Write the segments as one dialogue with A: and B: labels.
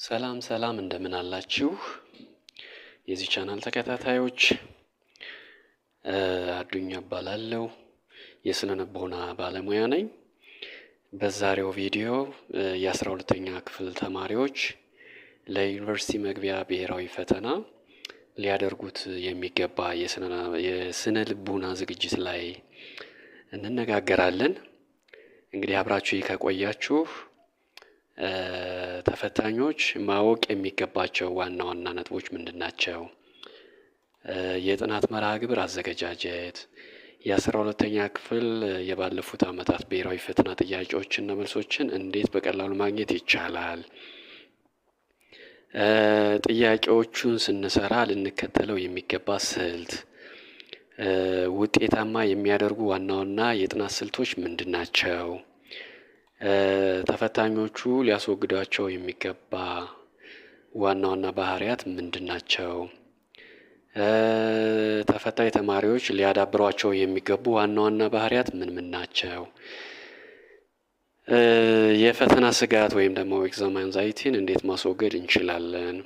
A: ሰላም ሰላም እንደምን አላችሁ የዚህ ቻናል ተከታታዮች አዱኛ እባላለሁ የስነ ልቦና ባለሙያ ነኝ። በዛሬው ቪዲዮ የ12ኛ ክፍል ተማሪዎች ለዩኒቨርሲቲ መግቢያ ብሔራዊ ፈተና ሊያደርጉት የሚገባ የስነ ልቦና ዝግጅት ላይ እንነጋገራለን። እንግዲህ አብራችሁ ከቆያችሁ ተፈታኞች ማወቅ የሚገባቸው ዋና ዋና ነጥቦች ምንድናቸው? የጥናት መርሃ ግብር አዘገጃጀት፣ የ12ኛ ክፍል የባለፉት ዓመታት ብሔራዊ ፈተና ጥያቄዎችና መልሶችን እንዴት በቀላሉ ማግኘት ይቻላል? ጥያቄዎቹን ስንሰራ ልንከተለው የሚገባ ስልት፣ ውጤታማ የሚያደርጉ ዋና ዋና የጥናት ስልቶች ምንድናቸው? ተፈታኞቹ ሊያስወግዷቸው የሚገባ ዋና ዋና ባህሪያት ምንድናቸው? ተፈታኝ ተማሪዎች ሊያዳብሯቸው የሚገቡ ዋና ዋና ባህሪያት ምን ናቸው? የፈተና ስጋት ወይም ደግሞ ኤግዛም አንዛይቲን እንዴት ማስወገድ እንችላለን?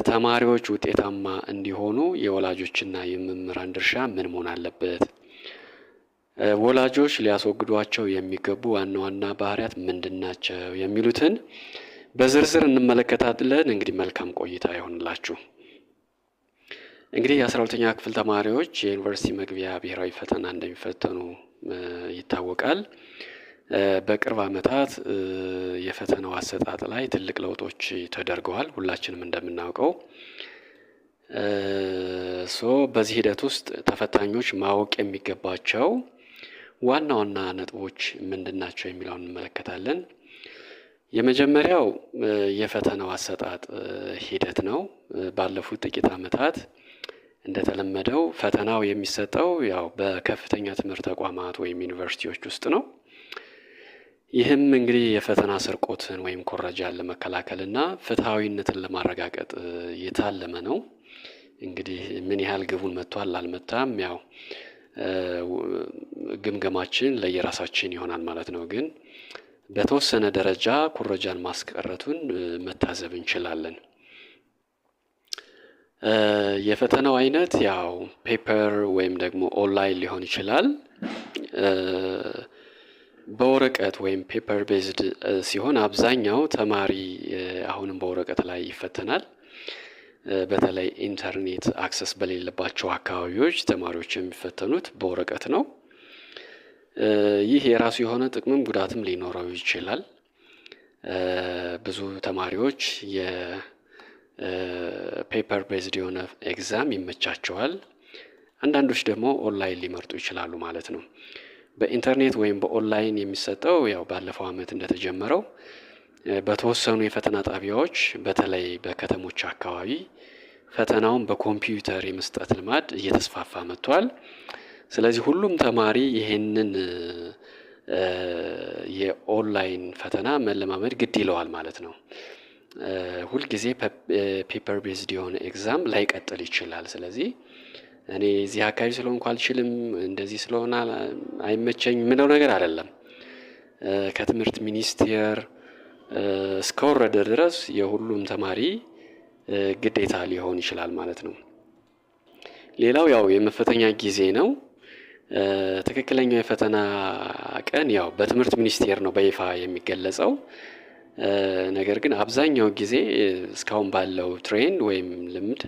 A: ተማሪዎች ውጤታማ እንዲሆኑ የወላጆችና የመምህራን ድርሻ ምን መሆን አለበት? ወላጆች ሊያስወግዷቸው የሚገቡ ዋና ዋና ባህሪያት ምንድናቸው? የሚሉትን በዝርዝር እንመለከታለን። እንግዲህ መልካም ቆይታ ይሆንላችሁ። እንግዲህ የ12ኛ ክፍል ተማሪዎች የዩኒቨርሲቲ መግቢያ ብሔራዊ ፈተና እንደሚፈተኑ ይታወቃል። በቅርብ ዓመታት የፈተናው አሰጣጥ ላይ ትልቅ ለውጦች ተደርገዋል፣ ሁላችንም እንደምናውቀው። በዚህ ሂደት ውስጥ ተፈታኞች ማወቅ የሚገባቸው ዋና ዋና ነጥቦች ምንድናቸው የሚለውን እንመለከታለን። የመጀመሪያው የፈተናው አሰጣጥ ሂደት ነው። ባለፉት ጥቂት ዓመታት እንደተለመደው ፈተናው የሚሰጠው ያው በከፍተኛ ትምህርት ተቋማት ወይም ዩኒቨርሲቲዎች ውስጥ ነው። ይህም እንግዲህ የፈተና ስርቆትን ወይም ኮረጃን ለመከላከልና ፍትሐዊነትን ለማረጋገጥ የታለመ ነው። እንግዲህ ምን ያህል ግቡን መቷል አልመታም ያው ግምገማችን ለየራሳችን ይሆናል ማለት ነው። ግን በተወሰነ ደረጃ ኩረጃን ማስቀረቱን መታዘብ እንችላለን። የፈተናው አይነት ያው ፔፐር ወይም ደግሞ ኦንላይን ሊሆን ይችላል። በወረቀት ወይም ፔፐር ቤዝድ ሲሆን አብዛኛው ተማሪ አሁንም በወረቀት ላይ ይፈተናል። በተለይ ኢንተርኔት አክሰስ በሌለባቸው አካባቢዎች ተማሪዎች የሚፈተኑት በወረቀት ነው። ይህ የራሱ የሆነ ጥቅምም ጉዳትም ሊኖረው ይችላል። ብዙ ተማሪዎች የፔፐር ቤዝድ የሆነ ኤግዛም ይመቻቸዋል። አንዳንዶች ደግሞ ኦንላይን ሊመርጡ ይችላሉ ማለት ነው። በኢንተርኔት ወይም በኦንላይን የሚሰጠው ያው ባለፈው ዓመት እንደተጀመረው በተወሰኑ የፈተና ጣቢያዎች በተለይ በከተሞች አካባቢ ፈተናውን በኮምፒውተር የመስጠት ልማድ እየተስፋፋ መጥቷል። ስለዚህ ሁሉም ተማሪ ይሄንን የኦንላይን ፈተና መለማመድ ግድ ይለዋል ማለት ነው። ሁልጊዜ ፔፐር ቤዝድ የሆነ ኤግዛም ላይቀጥል ይችላል። ስለዚህ እኔ እዚህ አካባቢ ስለሆንኩ አልችልም፣ እንደዚህ ስለሆነ አይመቸኝ ምለው ነገር አይደለም። ከትምህርት ሚኒስቴር እስከወረደ ድረስ የሁሉም ተማሪ ግዴታ ሊሆን ይችላል ማለት ነው። ሌላው ያው የመፈተኛ ጊዜ ነው። ትክክለኛው የፈተና ቀን ያው በትምህርት ሚኒስቴር ነው በይፋ የሚገለጸው። ነገር ግን አብዛኛው ጊዜ እስካሁን ባለው ትሬንድ ወይም ልምድ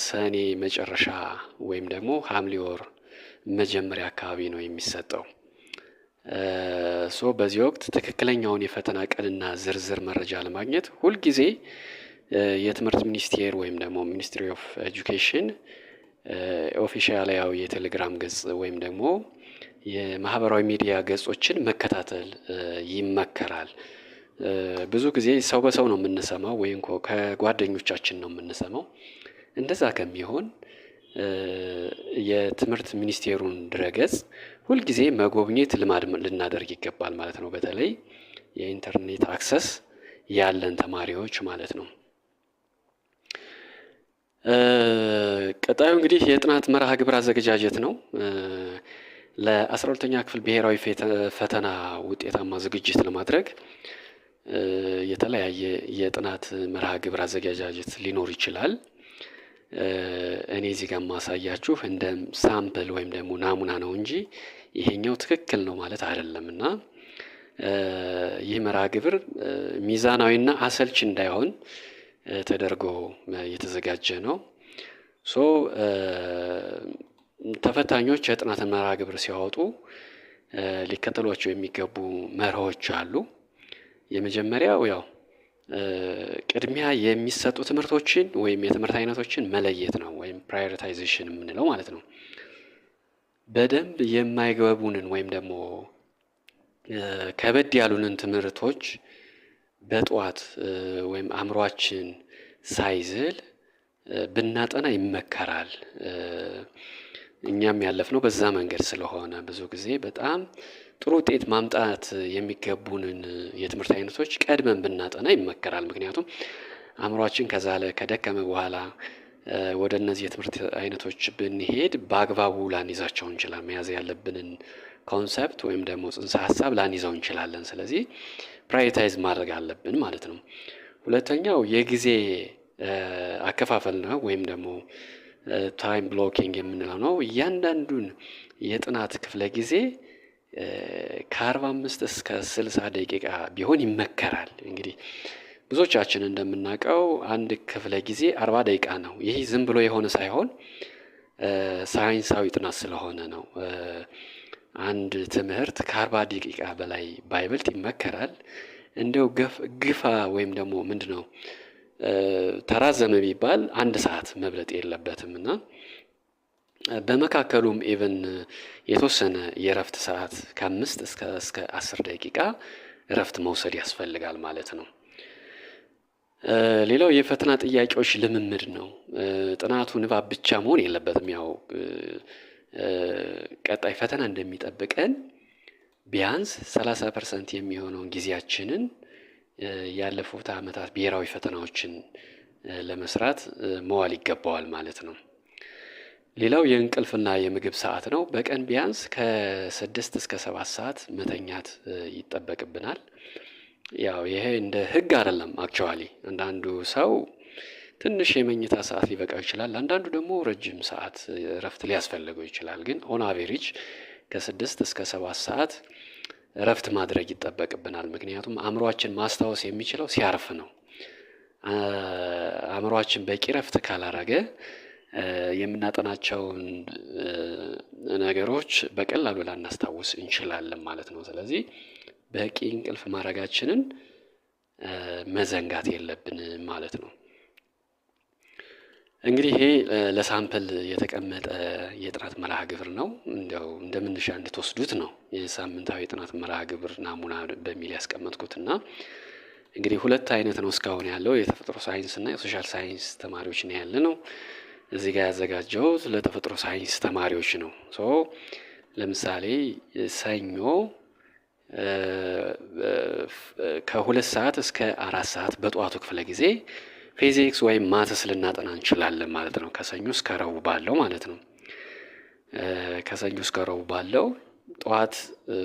A: ሰኔ መጨረሻ ወይም ደግሞ ሐምሌ ወር መጀመሪያ አካባቢ ነው የሚሰጠው። በዚህ ወቅት ትክክለኛውን የፈተና ቀንና ዝርዝር መረጃ ለማግኘት ሁልጊዜ የትምህርት ሚኒስቴር ወይም ደግሞ ሚኒስትሪ ኦፍ ኤጁኬሽን ኦፊሻላዊ የቴሌግራም ገጽ ወይም ደግሞ የማህበራዊ ሚዲያ ገጾችን መከታተል ይመከራል። ብዙ ጊዜ ሰው በሰው ነው የምንሰማው ወይም ከጓደኞቻችን ነው የምንሰማው። እንደዛ ከሚሆን የትምህርት ሚኒስቴሩን ድረገጽ ሁልጊዜ መጎብኘት ልማድ ልናደርግ ይገባል ማለት ነው። በተለይ የኢንተርኔት አክሰስ ያለን ተማሪዎች ማለት ነው። ቀጣዩ እንግዲህ የጥናት መርሃ ግብር አዘገጃጀት ነው። ለ12ኛ ክፍል ብሔራዊ ፈተና ውጤታማ ዝግጅት ለማድረግ የተለያየ የጥናት መርሃ ግብር አዘጋጃጀት ሊኖር ይችላል። እኔ እዚህ ጋር ማሳያችሁ እንደ ሳምፕል ወይም ደግሞ ናሙና ነው እንጂ ይሄኛው ትክክል ነው ማለት አይደለም። እና ይህ መርሃ ግብር ሚዛናዊና አሰልች እንዳይሆን ተደርጎ የተዘጋጀ ነው። ሶ ተፈታኞች የጥናት መርሃ ግብር ሲያወጡ ሊከተሏቸው የሚገቡ መርሆች አሉ። የመጀመሪያው ያው ቅድሚያ የሚሰጡ ትምህርቶችን ወይም የትምህርት አይነቶችን መለየት ነው፣ ወይም ፕራዮሪታይዜሽን የምንለው ማለት ነው። በደንብ የማይገቡንን ወይም ደግሞ ከበድ ያሉንን ትምህርቶች በጠዋት ወይም አእምሯችን ሳይዝል ብናጠና ይመከራል። እኛም ያለፍነው በዛ መንገድ ስለሆነ ብዙ ጊዜ በጣም ጥሩ ውጤት ማምጣት የሚገቡንን የትምህርት አይነቶች ቀድመን ብናጠና ይመከራል። ምክንያቱም አእምሯችን ከዛለ ከደከመ በኋላ ወደ እነዚህ የትምህርት አይነቶች ብንሄድ በአግባቡ ላንይዛቸው እንችላለን። መያዝ ያለብንን ኮንሰፕት ወይም ደግሞ ጽንሰ ሀሳብ ላንይዘው እንችላለን። ስለዚህ ፕራዮሪታይዝ ማድረግ አለብን ማለት ነው። ሁለተኛው የጊዜ አከፋፈል ነው፣ ወይም ደግሞ ታይም ብሎኪንግ የምንለው ነው። እያንዳንዱን የጥናት ክፍለ ጊዜ ከ45 እስከ 60 ደቂቃ ቢሆን ይመከራል። እንግዲህ ብዙዎቻችን እንደምናውቀው አንድ ክፍለ ጊዜ 40 ደቂቃ ነው። ይህ ዝም ብሎ የሆነ ሳይሆን ሳይንሳዊ ጥናት ስለሆነ ነው። አንድ ትምህርት ከ40 ደቂቃ በላይ ባይበልጥ ይመከራል። እንደው ግፋ ወይም ደግሞ ምንድነው ተራዘመ ቢባል 1 ሰዓት መብለጥ የለበትም እና በመካከሉም ኢቨን የተወሰነ የእረፍት ሰዓት ከ5 እስከ 10 ደቂቃ እረፍት መውሰድ ያስፈልጋል ማለት ነው። ሌላው የፈተና ጥያቄዎች ልምምድ ነው። ጥናቱ ንባብ ብቻ መሆን የለበትም። ያው ቀጣይ ፈተና እንደሚጠብቀን ቢያንስ 30% የሚሆነውን ጊዜያችንን ያለፉት ዓመታት ብሔራዊ ፈተናዎችን ለመስራት መዋል ይገባዋል ማለት ነው። ሌላው የእንቅልፍና የምግብ ሰዓት ነው። በቀን ቢያንስ ከ6 እስከ 7 ሰዓት መተኛት ይጠበቅብናል። ያው ይሄ እንደ ህግ አይደለም። አክቹዋሊ አንዳንዱ ሰው ትንሽ የመኝታ ሰዓት ሊበቃው ይችላል። አንዳንዱ ደግሞ ረጅም ሰዓት እረፍት ሊያስፈልገው ይችላል። ግን ኦን አቬሬጅ ከ6 እስከ 7 ሰዓት እረፍት ማድረግ ይጠበቅብናል። ምክንያቱም አእምሯችን ማስታወስ የሚችለው ሲያርፍ ነው። አእምሯችን በቂ እረፍት ካላረገ የምናጠናቸውን ነገሮች በቀላሉ ላናስታውስ እንችላለን ማለት ነው። ስለዚህ በቂ እንቅልፍ ማድረጋችንን መዘንጋት የለብንም ማለት ነው። እንግዲህ ይሄ ለሳምፕል የተቀመጠ የጥናት መርሃ ግብር ነው። እንደው እንደምንሻ እንድትወስዱት ነው የሳምንታዊ የጥናት መርሃ ግብር ናሙና በሚል ያስቀመጥኩትና እንግዲህ 2 አይነት ነው እስካሁን ያለው። የተፈጥሮ ሳይንስ እና የሶሻል ሳይንስ ተማሪዎች ነው ያለ ነው። እዚህ ጋር ያዘጋጀሁት ለተፈጥሮ ሳይንስ ተማሪዎች ነው። ለምሳሌ ሰኞ ከ2 ሰዓት እስከ 4 ሰዓት በጠዋቱ ክፍለ ጊዜ ፊዚክስ ወይም ማትስ ልናጠና እንችላለን ማለት ነው። ከሰኞ እስከ ረቡዕ ባለው ማለት ነው። ከሰኞ እስከ ረቡዕ ባለው ጠዋት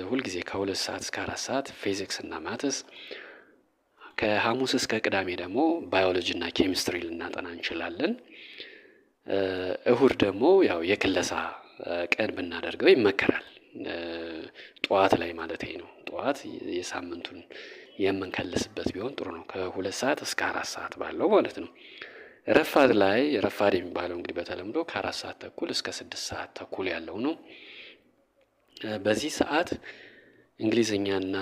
A: ሁልጊዜ ከ2 ሰዓት እስከ 4 ሰዓት ፊዚክስ እና ማትስ፣ ከሐሙስ እስከ ቅዳሜ ደግሞ ባዮሎጂ እና ኬሚስትሪ ልናጠና እንችላለን። እሁድ ደግሞ ያው የክለሳ ቀን ብናደርገው ይመከራል። ጠዋት ላይ ማለት ነው። ጠዋት የሳምንቱን የምንከልስበት ቢሆን ጥሩ ነው። ከ2 ሰዓት እስከ 4 ሰዓት ባለው ማለት ነው። ረፋድ ላይ ረፋድ የሚባለው እንግዲህ በተለምዶ ከ4 ሰዓት ተኩል እስከ 6 ሰዓት ተኩል ያለው ነው። በዚህ ሰዓት እንግሊዝኛና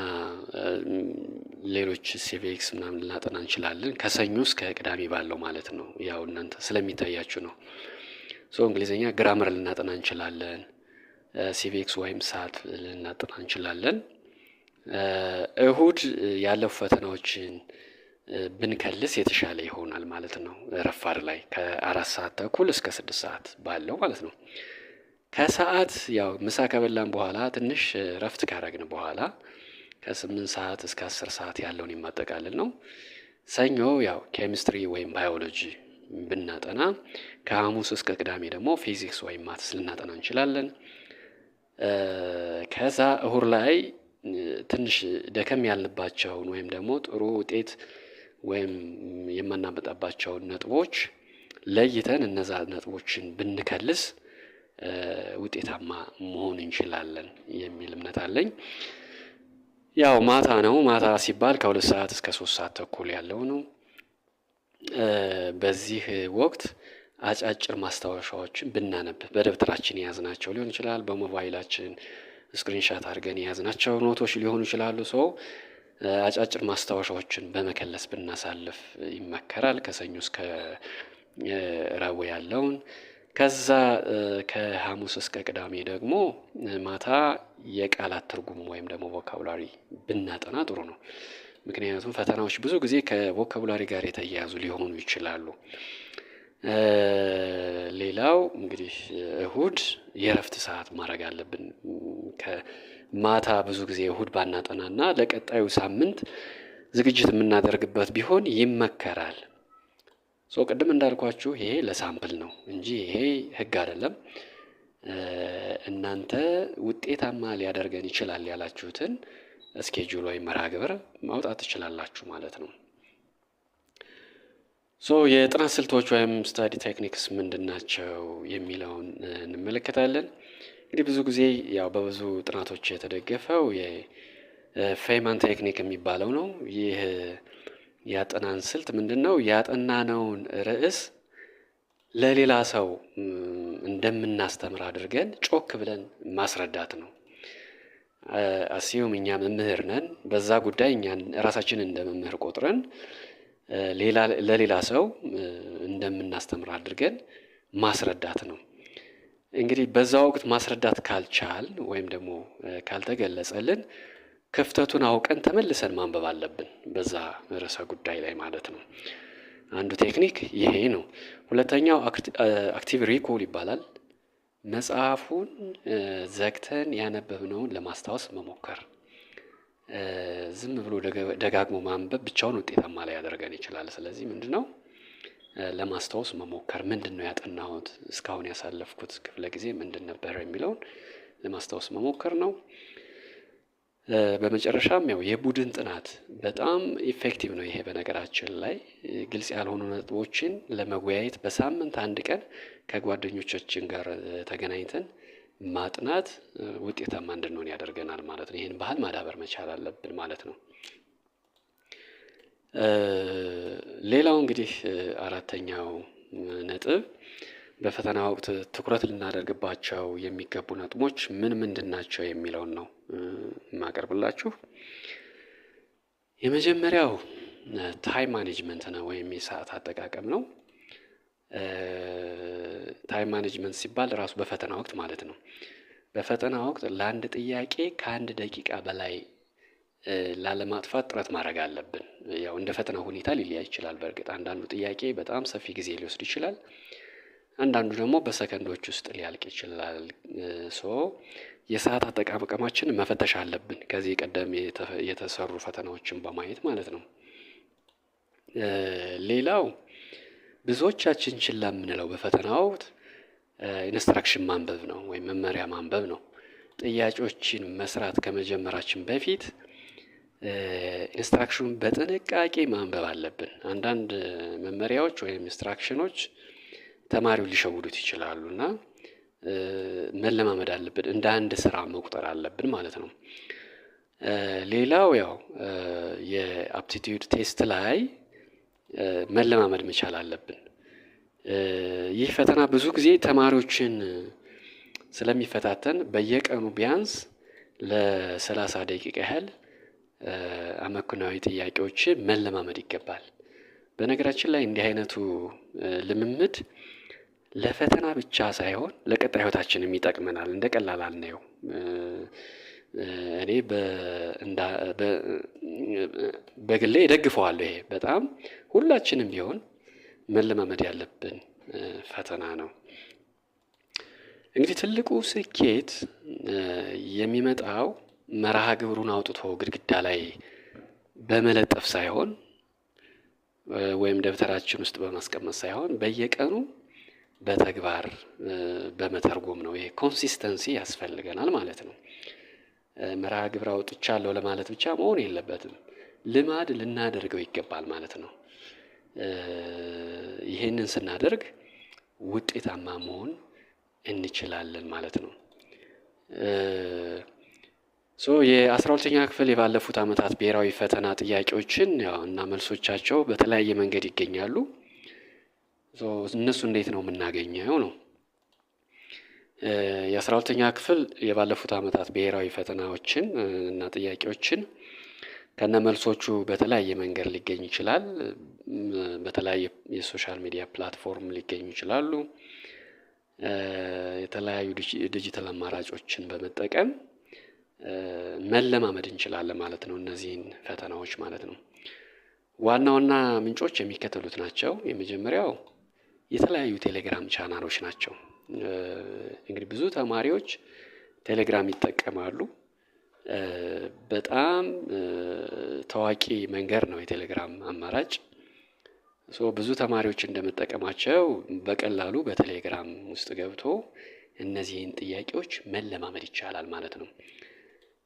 A: ሌሎች ሲቪክስ ምናምን ልናጠና እንችላለን። ከሰኞ እስከ ቅዳሜ ባለው ማለት ነው። ያው እናንተ ስለሚታያችሁ ነው። እንግሊዝኛ ግራመር ልናጠና እንችላለን። ሲቪክስ ወይም ሰዓት ልናጠና እንችላለን። እሁድ ያለፉ ፈተናዎችን ብንከልስ የተሻለ ይሆናል ማለት ነው። ረፋድ ላይ ከ4 ሰዓት ተኩል እስከ 6 ሰዓት ባለው ማለት ነው። ከሰዓት ያው ምሳ ከበላን በኋላ ትንሽ ረፍት ካረግን በኋላ ከ8 ሰዓት እስከ 10 ሰዓት ያለውን የማጠቃልል ነው። ሰኞ ያው ኬሚስትሪ ወይም ባዮሎጂ ብናጠና፣ ከሐሙስ እስከ ቅዳሜ ደግሞ ፊዚክስ ወይም ማትስ ልናጠና እንችላለን። ከዛ እሁድ ላይ ትንሽ ደከም ያልንባቸውን ወይም ደግሞ ጥሩ ውጤት ወይም የማናመጣባቸውን ነጥቦች ለይተን እነዛ ነጥቦችን ብንከልስ ውጤታማ መሆን እንችላለን የሚል እምነት አለኝ። ያው ማታ ነው። ማታ ሲባል ከ2 ሰዓት እስከ 3 ሰዓት ተኩል ያለው ነው። በዚህ ወቅት አጫጭር ማስታወሻዎችን ብናነብ በደብተራችን የያዝናቸው ሊሆን ይችላል፣ በሞባይላችን ስክሪንሻት አድርገን የያዝናቸው ኖቶች ሊሆኑ ይችላሉ። ሰው አጫጭር ማስታወሻዎችን በመከለስ ብናሳልፍ ይመከራል። ከሰኞ እስከ ረቡዕ ያለውን ከዛ ከሐሙስ እስከ ቅዳሜ ደግሞ ማታ የቃላት ትርጉም ወይም ደግሞ ቮካቡላሪ ብናጠና ጥሩ ነው። ምክንያቱም ፈተናዎች ብዙ ጊዜ ከቮካቡላሪ ጋር የተያያዙ ሊሆኑ ይችላሉ። ሌላው እንግዲህ እሁድ የእረፍት ሰዓት ማድረግ አለብን። ከማታ ብዙ ጊዜ እሁድ ባናጠናና ለቀጣዩ ሳምንት ዝግጅት የምናደርግበት ቢሆን ይመከራል። ቅድም እንዳልኳችሁ ይሄ ለሳምፕል ነው እንጂ ይሄ ህግ አይደለም። እናንተ ውጤታማ ሊያደርገን ይችላል ያላችሁትን ስኬጁል ወይም መርሃ ግብር ማውጣት ትችላላችሁ ማለት ነው። የጥናት ስልቶች ወይም ስታዲ ቴክኒክስ ምንድናቸው የሚለውን እንመለከታለን። እንግዲህ ብዙ ጊዜ ያው በብዙ ጥናቶች የተደገፈው የፌይማን ቴክኒክ የሚባለው ነው። ይህ ያጠናን ስልት ምንድነው? ያጠናነውን ርዕስ ለሌላ ሰው እንደምናስተምር አድርገን ጮክ ብለን ማስረዳት ነው። አስዩም እኛ መምህር ነን፣ በዛ ጉዳይ እኛን ራሳችንን እንደ መምህር ቆጥረን ለሌላ ሰው እንደምናስተምር አድርገን ማስረዳት ነው። እንግዲህ በዛ ወቅት ማስረዳት ካልቻል ወይም ደግሞ ካልተገለጸልን ክፍተቱን አውቀን ተመልሰን ማንበብ አለብን በዛ ርዕሰ ጉዳይ ላይ ማለት ነው። አንዱ ቴክኒክ ይሄ ነው። ሁለተኛው አክቲቭ ሪኮል ይባላል። መጽሐፉን ዘግተን ያነበብነውን ለማስታወስ መሞከር። ዝም ብሎ ደጋግሞ ማንበብ ብቻውን ውጤታማ ላይ ያደርገን ይችላል። ስለዚህ ምንድነው ለማስታወስ መሞከር፣ ምንድነው ያጠናሁት፣ እስካሁን ያሳለፍኩት ክፍለ ጊዜ ምንድን ነበር የሚለውን ለማስታወስ መሞከር ነው። በመጨረሻም ያው የቡድን ጥናት በጣም ኢፌክቲቭ ነው። ይሄ በነገራችን ላይ ግልጽ ያልሆኑ ነጥቦችን ለመወያየት በሳምንት አንድ ቀን ከጓደኞቻችን ጋር ተገናኝተን ማጥናት ውጤታማ እንድንሆን ያደርገናል ማለት ነው። ይህን ባህል ማዳበር መቻል አለብን ማለት ነው። ሌላው እንግዲህ አራተኛው ነጥብ በፈተና ወቅት ትኩረት ልናደርግባቸው የሚገቡ ነጥቦች ምን ምንድን ናቸው የሚለውን ነው የማቀርብላችሁ። የመጀመሪያው ታይም ማኔጅመንት ነው ወይም የሰዓት አጠቃቀም ነው። ታይም ማኔጅመንት ሲባል ራሱ በፈተና ወቅት ማለት ነው። በፈተና ወቅት ለአንድ ጥያቄ ከ1 ደቂቃ በላይ ላለማጥፋት ጥረት ማድረግ አለብን። ያው እንደ ፈተና ሁኔታ ሊለያይ ይችላል። በእርግጥ አንዳንዱ ጥያቄ በጣም ሰፊ ጊዜ ሊወስድ ይችላል። አንዳንዱ ደግሞ በሰከንዶች ውስጥ ሊያልቅ ይችላል። የሰዓት አጠቃቀማችንን መፈተሽ አለብን፣ ከዚህ ቀደም የተሰሩ ፈተናዎችን በማየት ማለት ነው። ሌላው ብዙዎቻችን ችላ የምንለው በፈተና ወቅት ኢንስትራክሽን ማንበብ ነው ወይም መመሪያ ማንበብ ነው። ጥያቄዎችን መስራት ከመጀመራችን በፊት ኢንስትራክሽኑን በጥንቃቄ ማንበብ አለብን። አንዳንድ መመሪያዎች ወይም ኢንስትራክሽኖች ተማሪውን ሊሸውዱት ይችላሉ እና መለማመድ አለብን፣ እንደ አንድ ስራ መቁጠር አለብን ማለት ነው። ሌላው ያው የአፕቲቲዩድ ቴስት ላይ መለማመድ መቻል አለብን። ይህ ፈተና ብዙ ጊዜ ተማሪዎችን ስለሚፈታተን በየቀኑ ቢያንስ ለ30 ደቂቃ ያህል አመክንዮአዊ ጥያቄዎችን መለማመድ ይገባል። በነገራችን ላይ እንዲህ አይነቱ ልምምድ ለፈተና ብቻ ሳይሆን ለቀጣይ ህይወታችንም ይጠቅመናል። እንደ ቀላል አልነው። እኔ በግሌ እደግፈዋለሁ። ይሄ በጣም ሁላችንም ቢሆን መለማመድ ያለብን ፈተና ነው። እንግዲህ ትልቁ ስኬት የሚመጣው መርሃ ግብሩን አውጥቶ ግድግዳ ላይ በመለጠፍ ሳይሆን ወይም ደብተራችን ውስጥ በማስቀመጥ ሳይሆን በየቀኑ በተግባር በመተርጎም ነው። ይሄ ኮንሲስተንሲ ያስፈልገናል ማለት ነው። መርሃ ግብር አውጥቻለሁ ለማለት ብቻ መሆን የለበትም። ልማድ ልናደርገው ይገባል ማለት ነው። ይሄንን ስናደርግ ውጤታማ መሆን እንችላለን ማለት ነው። የ12ኛ ክፍል የባለፉት ዓመታት ብሔራዊ ፈተና ጥያቄዎችን እና መልሶቻቸው በተለያየ መንገድ ይገኛሉ። እነሱ እንዴት ነው የምናገኘው ነው? የ12ኛ ክፍል የባለፉት ዓመታት ብሔራዊ ፈተናዎችን እና ጥያቄዎችን ከነመልሶቹ በተለያየ መንገድ ሊገኝ ይችላል። በተለያየ የሶሻል ሚዲያ ፕላትፎርም ሊገኙ ይችላሉ። የተለያዩ ዲጂታል አማራጮችን በመጠቀም መለማመድ እንችላለን ማለት ነው። እነዚህን ፈተናዎች ማለት ነው። ዋና ዋና ምንጮች የሚከተሉት ናቸው። የመጀመሪያው የተለያዩ ቴሌግራም ቻናሎች ናቸው። እንግዲህ ብዙ ተማሪዎች ቴሌግራም ይጠቀማሉ። በጣም ታዋቂ መንገድ ነው የቴሌግራም አማራጭ። ብዙ ተማሪዎች እንደመጠቀማቸው በቀላሉ በቴሌግራም ውስጥ ገብቶ እነዚህን ጥያቄዎች መለማመድ ይቻላል ማለት ነው።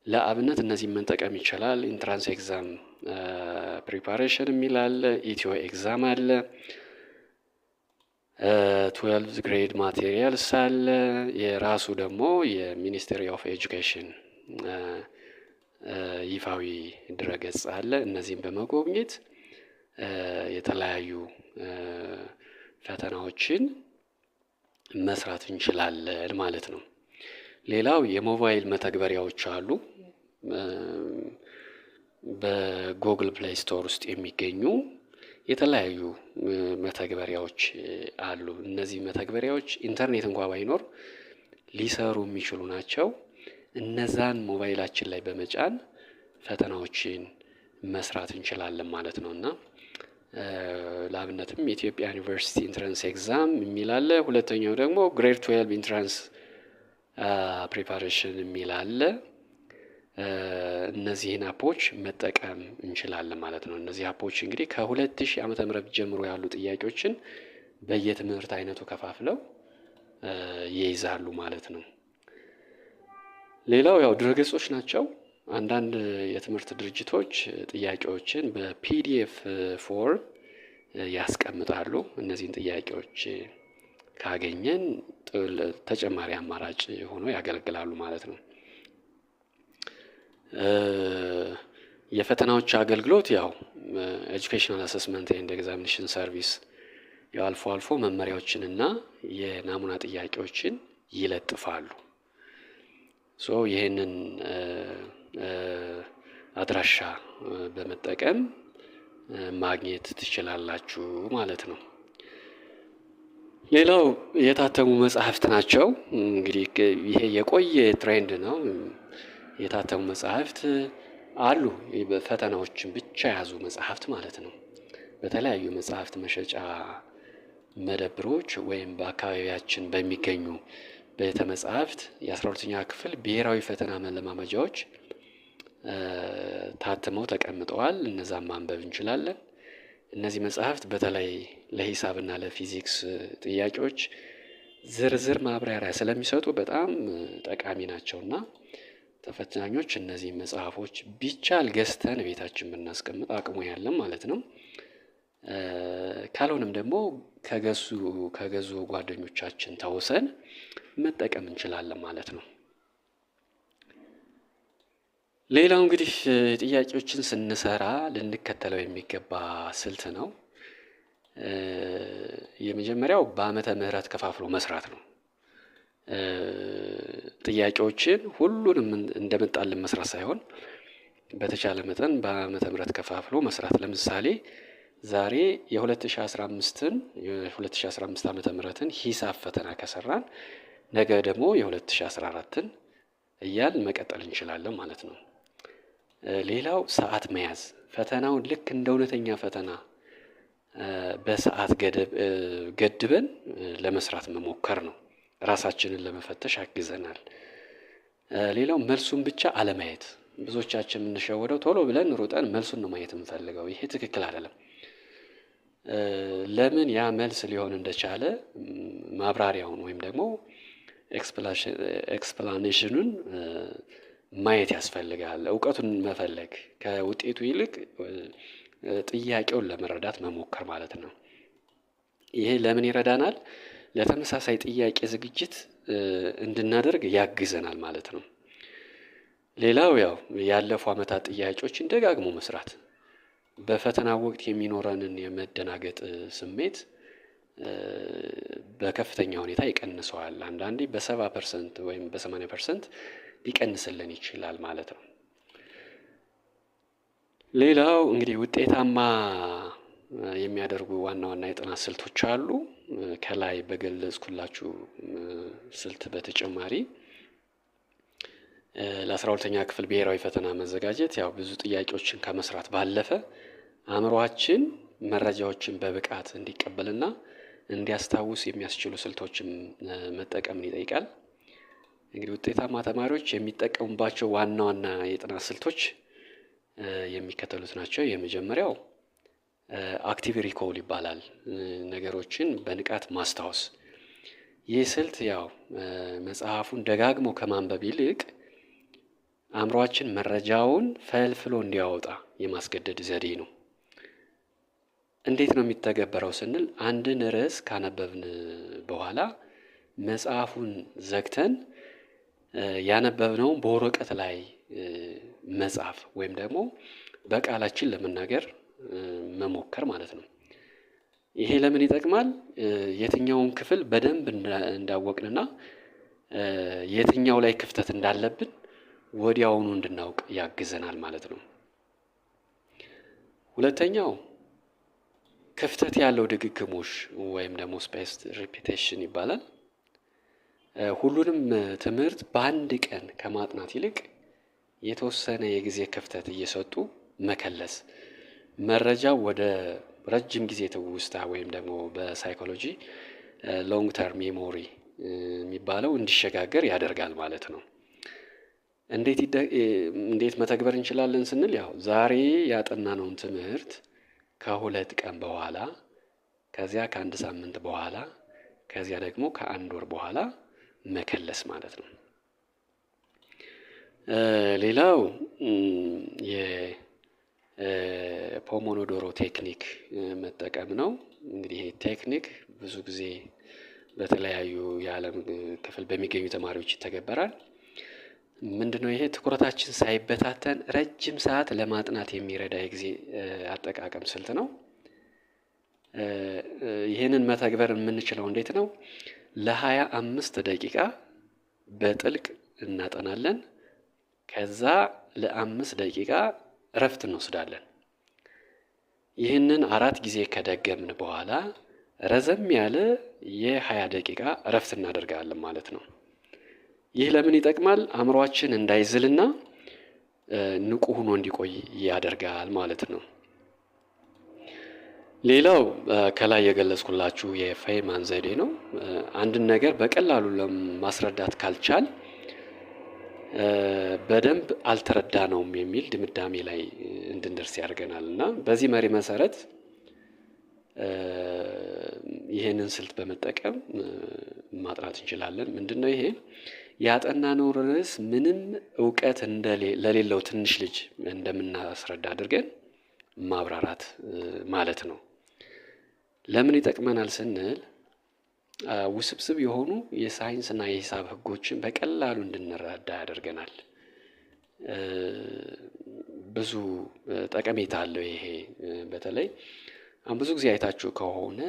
A: ለአብነት እነዚህን መጠቀም ይቻላል። ኢንትራንስ ኤግዛም ፕሪፓሬሽን የሚል አለ፣ ኢትዮ ኤግዛም አለ፣ 12 ግሬድ ማቴሪያልስ አለ፣ የራሱ ደግሞ የሚኒስትሪ ኦፍ ኤጁኬሽን ይፋዊ ድረገጽ አለ። እነዚህን በመጎብኘት የተለያዩ ፈተናዎችን መስራት እንችላለን ማለት ነው። ሌላው የሞባይል መተግበሪያዎች አሉ። በጉግል ፕሌይ ስቶር ውስጥ የሚገኙ የተለያዩ መተግበሪያዎች አሉ። እነዚህ መተግበሪያዎች ኢንተርኔት እንኳን ባይኖር ሊሰሩ የሚችሉ ናቸው። እነዛን ሞባይላችን ላይ በመጫን ፈተናዎችን መስራት እንችላለን ማለት ነው። እና ለአብነትም የኢትዮጵያ ዩኒቨርሲቲ ኢንትራንስ ኤግዛም የሚል አለ። ሁለተኛው ደግሞ ግሬድ 12 ኢንትራንስ ፕሪፓሬሽን የሚል አለ። እነዚህን አፖች መጠቀም እንችላለን ማለት ነው። እነዚህ አፖች እንግዲህ ከ2000 ዓመተ ምህረት ጀምሮ ያሉ ጥያቄዎችን በየትምህርት አይነቱ ከፋፍለው ይይዛሉ ማለት ነው። ሌላው ያው ድረገጾች ናቸው። አንዳንድ የትምህርት ድርጅቶች ጥያቄዎችን በፒዲኤፍ ፎርም ያስቀምጣሉ። እነዚህን ጥያቄዎች ካገኘን ተጨማሪ አማራጭ ሆኖ ያገለግላሉ ማለት ነው። የፈተናዎች አገልግሎት ያው ኤጁኬሽናል አሰስመንት ኤንድ ኤግዛሚኔሽን ሰርቪስ አልፎ አልፎ መመሪያዎችንና የናሙና ጥያቄዎችን ይለጥፋሉ። ይህንን አድራሻ በመጠቀም ማግኘት ትችላላችሁ ማለት ነው። ሌላው የታተሙ መጽሐፍት ናቸው። እንግዲህ ይሄ የቆየ ትሬንድ ነው። የታተሙ መጽሐፍት አሉ። ፈተናዎችን ብቻ የያዙ መጽሐፍት ማለት ነው። በተለያዩ መጽሐፍት መሸጫ መደብሮች ወይም በአካባቢያችን በሚገኙ ቤተ መጽሐፍት የ12ኛ ክፍል ብሔራዊ ፈተና መለማመጃዎች ታትመው ተቀምጠዋል። እነዛን ማንበብ እንችላለን። እነዚህ መጽሐፍት በተለይ ለሂሳብና ለፊዚክስ ጥያቄዎች ዝርዝር ማብራሪያ ስለሚሰጡ በጣም ጠቃሚ ናቸውና ተፈታኞች እነዚህ መጽሐፎች ቢቻል ገዝተን ቤታችን ብናስቀምጥ አቅሙ ያለን ማለት ነው። ካልሆነም ደግሞ ከገዙ ጓደኞቻችን ተውሰን መጠቀም እንችላለን ማለት ነው። ሌላው እንግዲህ ጥያቄዎችን ስንሰራ ልንከተለው የሚገባ ስልት ነው። የመጀመሪያው በዓመተ ምህረት ከፋፍሎ መስራት ነው። ጥያቄዎችን ሁሉንም እንደመጣልን መስራት ሳይሆን በተቻለ መጠን በዓመተ ምህረት ከፋፍሎ መስራት። ለምሳሌ ዛሬ የ2015 ዓመተ ምህረትን ሂሳብ ፈተና ከሰራን ነገ ደግሞ የ2014ን እያልን መቀጠል እንችላለን ማለት ነው። ሌላው ሰዓት መያዝ፣ ፈተናውን ልክ እንደ እውነተኛ ፈተና በሰዓት ገድበን ለመስራት መሞከር ነው። ራሳችንን ለመፈተሽ ያግዘናል። ሌላው መልሱን ብቻ አለማየት። ብዙዎቻችን የምንሸወደው ቶሎ ብለን ሩጠን መልሱን ነው ማየት የምንፈልገው። ይሄ ትክክል አይደለም። ለምን ያ መልስ ሊሆን እንደቻለ ማብራሪያውን ወይም ደግሞ ኤክስፕላኔሽኑን ማየት ያስፈልጋል። እውቀቱን መፈለግ ከውጤቱ ይልቅ ጥያቄውን ለመረዳት መሞከር ማለት ነው። ይሄ ለምን ይረዳናል? ለተመሳሳይ ጥያቄ ዝግጅት እንድናደርግ ያግዘናል ማለት ነው። ሌላው ያው ያለፉ ዓመታት ጥያቄዎችን ደጋግሞ መስራት በፈተና ወቅት የሚኖረንን የመደናገጥ ስሜት በከፍተኛ ሁኔታ ይቀንሰዋል። አንዳንዴ በ70% ወይም በ80% ሊቀንስልን ይችላል ማለት ነው። ሌላው እንግዲህ ውጤታማ የሚያደርጉ ዋና ዋና የጥናት ስልቶች አሉ። ከላይ በገለጽኩላችሁ ስልት በተጨማሪ ለ12ኛ ክፍል ብሔራዊ ፈተና መዘጋጀት ያው ብዙ ጥያቄዎችን ከመስራት ባለፈ አእምሮአችን መረጃዎችን በብቃት እንዲቀበልና እንዲያስታውስ የሚያስችሉ ስልቶችን መጠቀምን ይጠይቃል። እንግዲህ ውጤታማ ተማሪዎች የሚጠቀሙባቸው ዋና ዋና የጥናት ስልቶች የሚከተሉት ናቸው። የመጀመሪያው አክቲቭ ሪኮል ይባላል። ነገሮችን በንቃት ማስታወስ። ይህ ስልት ያው መጽሐፉን ደጋግሞ ከማንበብ ይልቅ አእምሮአችን መረጃውን ፈልፍሎ እንዲያወጣ የማስገደድ ዘዴ ነው። እንዴት ነው የሚተገበረው ስንል አንድን ርዕስ ካነበብን በኋላ መጽሐፉን ዘግተን ያነበብነውን በወረቀት ላይ መጻፍ ወይም ደግሞ በቃላችን ለመናገር መሞከር ማለት ነው። ይሄ ለምን ይጠቅማል? የትኛውን ክፍል በደንብ እንዳወቅንና የትኛው ላይ ክፍተት እንዳለብን ወዲያውኑ እንድናውቅ ያግዘናል ማለት ነው። ሁለተኛው ክፍተት ያለው ድግግሞሽ ወይም ደግሞ ስፔስድ ሪፒቴሽን ይባላል። ሁሉንም ትምህርት በአንድ ቀን ከማጥናት ይልቅ የተወሰነ የጊዜ ክፍተት እየሰጡ መከለስ መረጃው ወደ ረጅም ጊዜ ትውስታ ወይም ደግሞ በሳይኮሎጂ ሎንግ ተርም ሜሞሪ የሚባለው እንዲሸጋገር ያደርጋል ማለት ነው። እንዴት መተግበር እንችላለን ስንል ያው ዛሬ ያጠናነውን ትምህርት ከ2 ቀን በኋላ ከዚያ ከ1 ሳምንት በኋላ ከዚያ ደግሞ ከ1 ወር በኋላ መከለስ ማለት ነው። ሌላው የፖሞዶሮ ቴክኒክ መጠቀም ነው። እንግዲህ ይሄ ቴክኒክ ብዙ ጊዜ በተለያዩ የዓለም ክፍል በሚገኙ ተማሪዎች ይተገበራል። ምንድነው ይሄ? ትኩረታችን ሳይበታተን ረጅም ሰዓት ለማጥናት የሚረዳ የጊዜ አጠቃቀም ስልት ነው። ይህንን መተግበር የምንችለው እንዴት ነው? ለ25 ደቂቃ በጥልቅ እናጠናለን። ከዛ ለ5 ደቂቃ እረፍት እንወስዳለን። ይህንን 4 ጊዜ ከደገምን በኋላ ረዘም ያለ የ20 ደቂቃ እረፍት እናደርጋለን ማለት ነው። ይህ ለምን ይጠቅማል? አእምሮአችን እንዳይዝልና ንቁ ሆኖ እንዲቆይ ያደርጋል ማለት ነው። ሌላው ከላይ የገለጽኩላችሁ የፌይማን ዘዴ ነው። አንድን ነገር በቀላሉ ለማስረዳት ካልቻል በደንብ አልተረዳነውም የሚል ድምዳሜ ላይ እንድንደርስ ያደርገናል እና በዚህ መሪ መሰረት ይሄንን ስልት በመጠቀም ማጥናት እንችላለን። ምንድነው ይሄ? ያጠናነው ርዕስ ምንም እውቀት ለሌለው ትንሽ ልጅ እንደምናስረዳ አድርገን ማብራራት ማለት ነው። ለምን ይጠቅመናል ስንል ውስብስብ የሆኑ የሳይንስና የሂሳብ ህጎችን በቀላሉ እንድንረዳ ያደርገናል። ብዙ ጠቀሜታ አለው ይሄ። በተለይ አሁን ብዙ ጊዜ አይታችሁ ከሆነ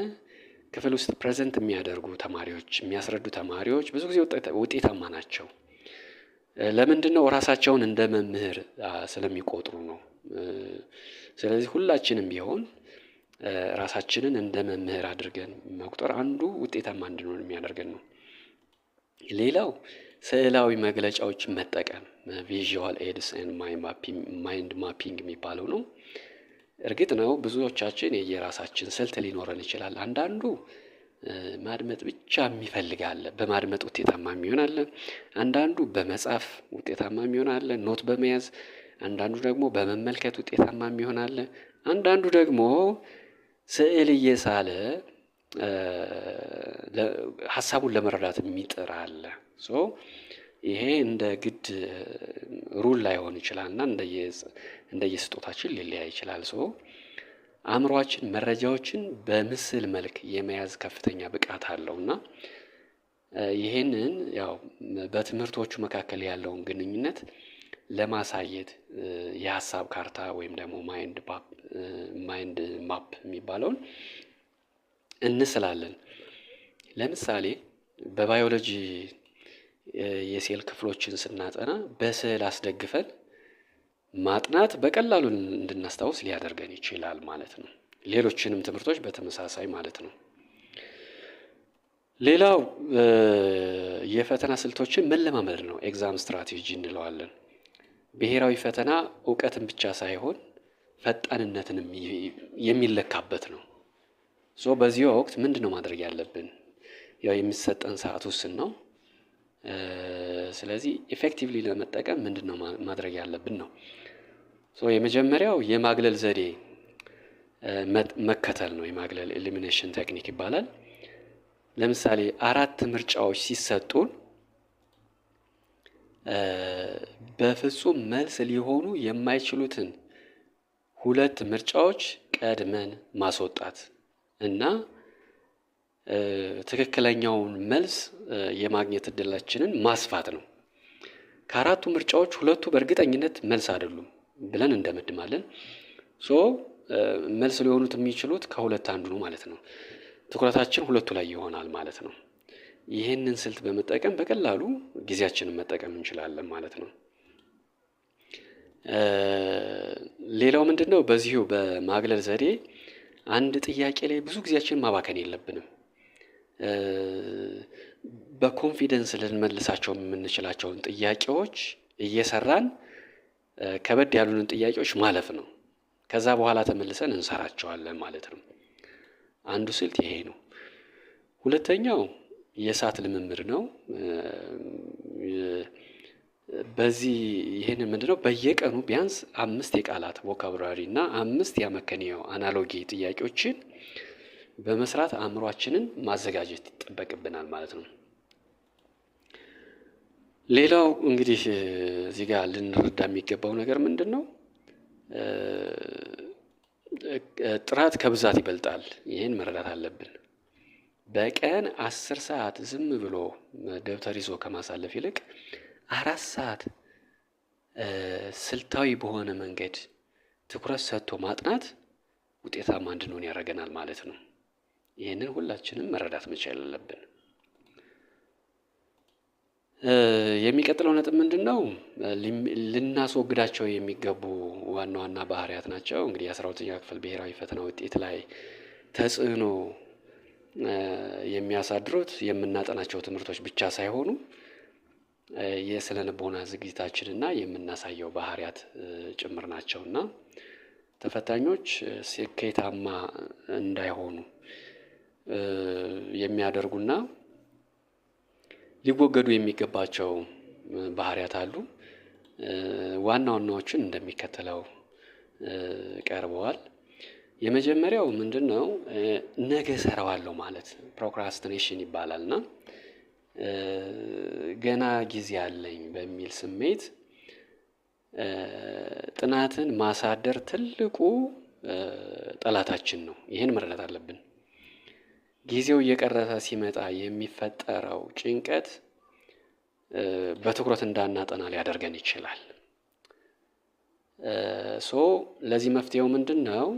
A: ክፍል ውስጥ ፕሬዘንት የሚያደርጉ ተማሪዎች የሚያስረዱ ተማሪዎች ብዙ ጊዜ ውጤታማ ናቸው። ለምንድነው? ራሳቸውን እንደ መምህር ስለሚቆጥሩ ነው። ስለዚህ ሁላችንም ቢሆን ራሳችንን እንደ መምህር አድርገን መቁጠር አንዱ ውጤታማ እንድንሆን የሚያደርገን ነው። ሌላው ስዕላዊ መግለጫዎችን መጠቀም ቪዥዋል ኤድስ ኤንድ ማይንድ ማፒንግ የሚባለው ነው። እርግጥ ነው ብዙዎቻችን የየራሳችን ስልት ሊኖረን ይችላል። አንዳንዱ ማድመጥ ብቻ የሚፈልግ አለ፣ በማድመጥ ውጤታማ የሚሆን አለ። አንዳንዱ በመጻፍ ውጤታማ የሚሆን አለ፣ ኖት በመያዝ። አንዳንዱ ደግሞ በመመልከት ውጤታማ የሚሆን አለ። አንዳንዱ ደግሞ ስዕል እየሳለ ሀሳቡን ለመረዳት የሚጥር አለ። ይሄ እንደ ግድ ሩል ላይሆን ይችላልና እንደየስጦታችን ሊለያይ ይችላል። አእምሯችን መረጃዎችን በምስል መልክ የመያዝ ከፍተኛ ብቃት አለውና ይሄንን ያው በትምህርቶቹ መካከል ያለውን ግንኙነት ለማሳየት የሀሳብ ካርታ ወይም ደግሞ ማይንድ ማፕ የሚባለውን እንስላለን። ለምሳሌ በባዮሎጂ የሴል ክፍሎችን ስናጠና በስዕል አስደግፈን ማጥናት በቀላሉ እንድናስታውስ ሊያደርገን ይችላል ማለት ነው። ሌሎችንም ትምህርቶች በተመሳሳይ ማለት ነው። ሌላው የፈተና ስልቶችን መለማመድ ነው። ኤግዛም ስትራቴጂ እንለዋለን። ብሔራዊ ፈተና እውቀትን ብቻ ሳይሆን ፈጣንነትንም የሚለካበት ነው። በዚህ ወቅት ምንድነው ማድረግ ያለብን? ያው የሚሰጠን ሰዓት ውስን ነው። ስለዚህ ኢፌክቲቭሊ ለመጠቀም ምንድነው ማድረግ ያለብን ነው። የመጀመሪያው የማግለል ዘዴ መከተል ነው። የማግለል ኤሊሚኔሽን ቴክኒክ ይባላል። ለምሳሌ 4 ምርጫዎች ሲሰጡን በፍጹም መልስ ሊሆኑ የማይችሉትን 2 ምርጫዎች ቀድመን ማስወጣት እና ትክክለኛውን መልስ የማግኘት እድላችንን ማስፋት ነው። ከ4ቱ ምርጫዎች 2ቱ በእርግጠኝነት መልስ አይደሉም ብለን እንደመድማለን። መልስ ሊሆኑት የሚችሉት ከ2 አንዱ ነው ማለት ነው። ትኩረታችን 2ቱ ላይ ይሆናል ማለት ነው። ይህንን ስልት በመጠቀም በቀላሉ ጊዜያችንን መጠቀም እንችላለን ማለት ነው። ሌላው ምንድነው? በዚሁ በማግለል ዘዴ አንድ ጥያቄ ላይ ብዙ ጊዜያችንን ማባከን የለብንም። በኮንፊደንስ ልንመልሳቸው የምንችላቸውን ጥያቄዎች እየሰራን ከበድ ያሉንን ጥያቄዎች ማለፍ ነው። ከዛ በኋላ ተመልሰን እንሰራቸዋለን ማለት ነው። አንዱ ስልት ይሄ ነው። ሁለተኛው የሰዓት ልምምድ ነው። በዚህ ይሄንን ምንድነው? በየቀኑ ቢያንስ 5 የቃላት ቮካብራሪ እና 5 የአመክንዮ አናሎጂ ጥያቄዎችን በመስራት አእምሯችንን ማዘጋጀት ይጠበቅብናል ማለት ነው። ሌላው እንግዲህ እዚህ ጋር ልንረዳ የሚገባው ነገር ምንድነው? ጥራት ከብዛት ይበልጣል። ይህን መረዳት አለብን። በቀን 10 ሰዓት ዝም ብሎ ደብተር ይዞ ከማሳለፍ ይልቅ 4 ሰዓት ስልታዊ በሆነ መንገድ ትኩረት ሰጥቶ ማጥናት ውጤታማ እንድንሆን ያደርገናል ማለት ነው። ይህንን ሁላችንም መረዳት መቻል አለብን። የሚቀጥለው ነጥብ ምንድነው? ልናስወግዳቸው የሚገቡ ዋና ዋና ባህሪያት ናቸው። እንግዲህ 12ኛ ክፍል ብሔራዊ ፈተና ውጤት ላይ ተጽዕኖ የሚያሳድሩት የምናጠናቸው ትምህርቶች ብቻ ሳይሆኑ የስነ ልቦና ዝግጅታችንና የምናሳየው ባህሪያት ጭምር ናቸውና ተፈታኞች ስኬታማ እንዳይሆኑ የሚያደርጉና ሊወገዱ የሚገባቸው ባህሪያት አሉ። ዋና ዋናዎችን እንደሚከተለው ቀርበዋል። የመጀመሪያው ምንድነው? ነገ እሰራዋለሁ ማለት ፕሮክራስቲኔሽን ይባላልና ገና ጊዜ አለኝ በሚል ስሜት ጥናትን ማሳደር ትልቁ ጠላታችን ነው። ይህን መረዳት አለብን። ጊዜው እየቀረበ ሲመጣ የሚፈጠረው ጭንቀት በትኩረት እንዳናጠና ሊያደርገን ይችላል። ለዚህ መፍትሄው ምንድነው?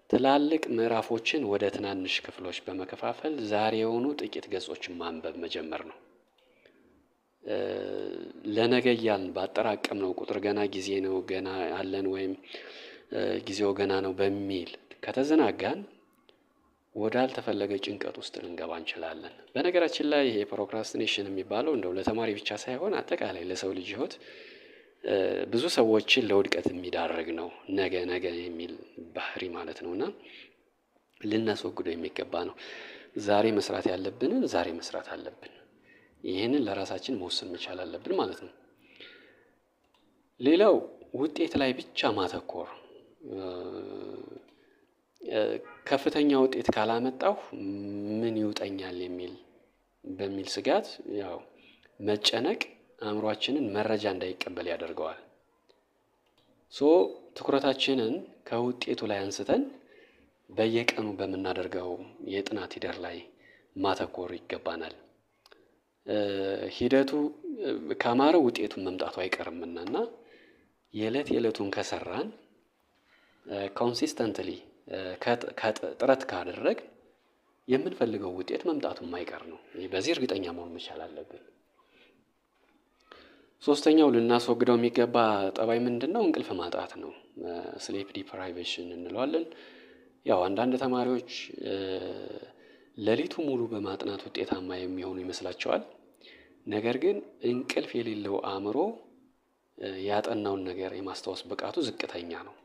A: ትላልቅ ምዕራፎችን ወደ ትናንሽ ክፍሎች በመከፋፈል ዛሬውኑ ጥቂት ገጾችን ማንበብ መጀመር ነው። ለነገ እያልን ባጠራቀምነው ቁጥር ገና ጊዜ ነው ገና አለን ወይም ጊዜው ገና ነው በሚል ከተዘናጋን ወዳልተፈለገ ጭንቀት ውስጥ ልንገባ እንችላለን። በነገራችን ላይ ይሄ ፕሮክራስቲኔሽን የሚባለው እንደው ለተማሪ ብቻ ሳይሆን አጠቃላይ ለሰው ልጅ ሕይወት ብዙ ሰዎችን ለውድቀት የሚዳርግ ነው። ነገ የሚል ባህሪ ማለት ነውና ልናስወግደው የሚገባ ነው። ዛሬ መስራት ያለብንን ዛሬ መስራት አለብን። ይህንን ለራሳችን መወሰን መቻል አለብን ማለት ነው። ሌላው ውጤት ላይ ብቻ ማተኮር። ከፍተኛ ውጤት ካላመጣሁ ምን ይውጠኛል በሚል ስጋት ያው መጨነቅ አእምሯችንን መረጃ እንዳይቀበል ያደርገዋል። ትኩረታችንን ከውጤቱ ላይ አንስተን በየቀኑ በምናደርገው የጥናት ሂደት ላይ ማተኮር ይገባናል። ሂደቱ ካማረ ውጤቱን መምጣቱ አይቀርምና እና የዕለቱን ከሰራን ኮንሲስተንትሊ ጥረት ካደረግ የምንፈልገው ውጤት መምጣቱ የማይቀር ነው። በዚህ እርግጠኛ መሆን መቻል አለብን። ሶስተኛው ልናስወግደው የሚገባ ጠባይ ምንድነው? እንቅልፍ ማጣት ነው። ስሊፕ ዲፕራይቬሽን እንለዋለን። ያው አንዳንድ ተማሪዎች ሌሊቱ ሙሉ በማጥናት ውጤታማ የሚሆኑ ይመስላቸዋል። ነገር ግን እንቅልፍ የሌለው አእምሮ ያጠናውን ነገር የማስታወስ ብቃቱ ዝቅተኛ ነው።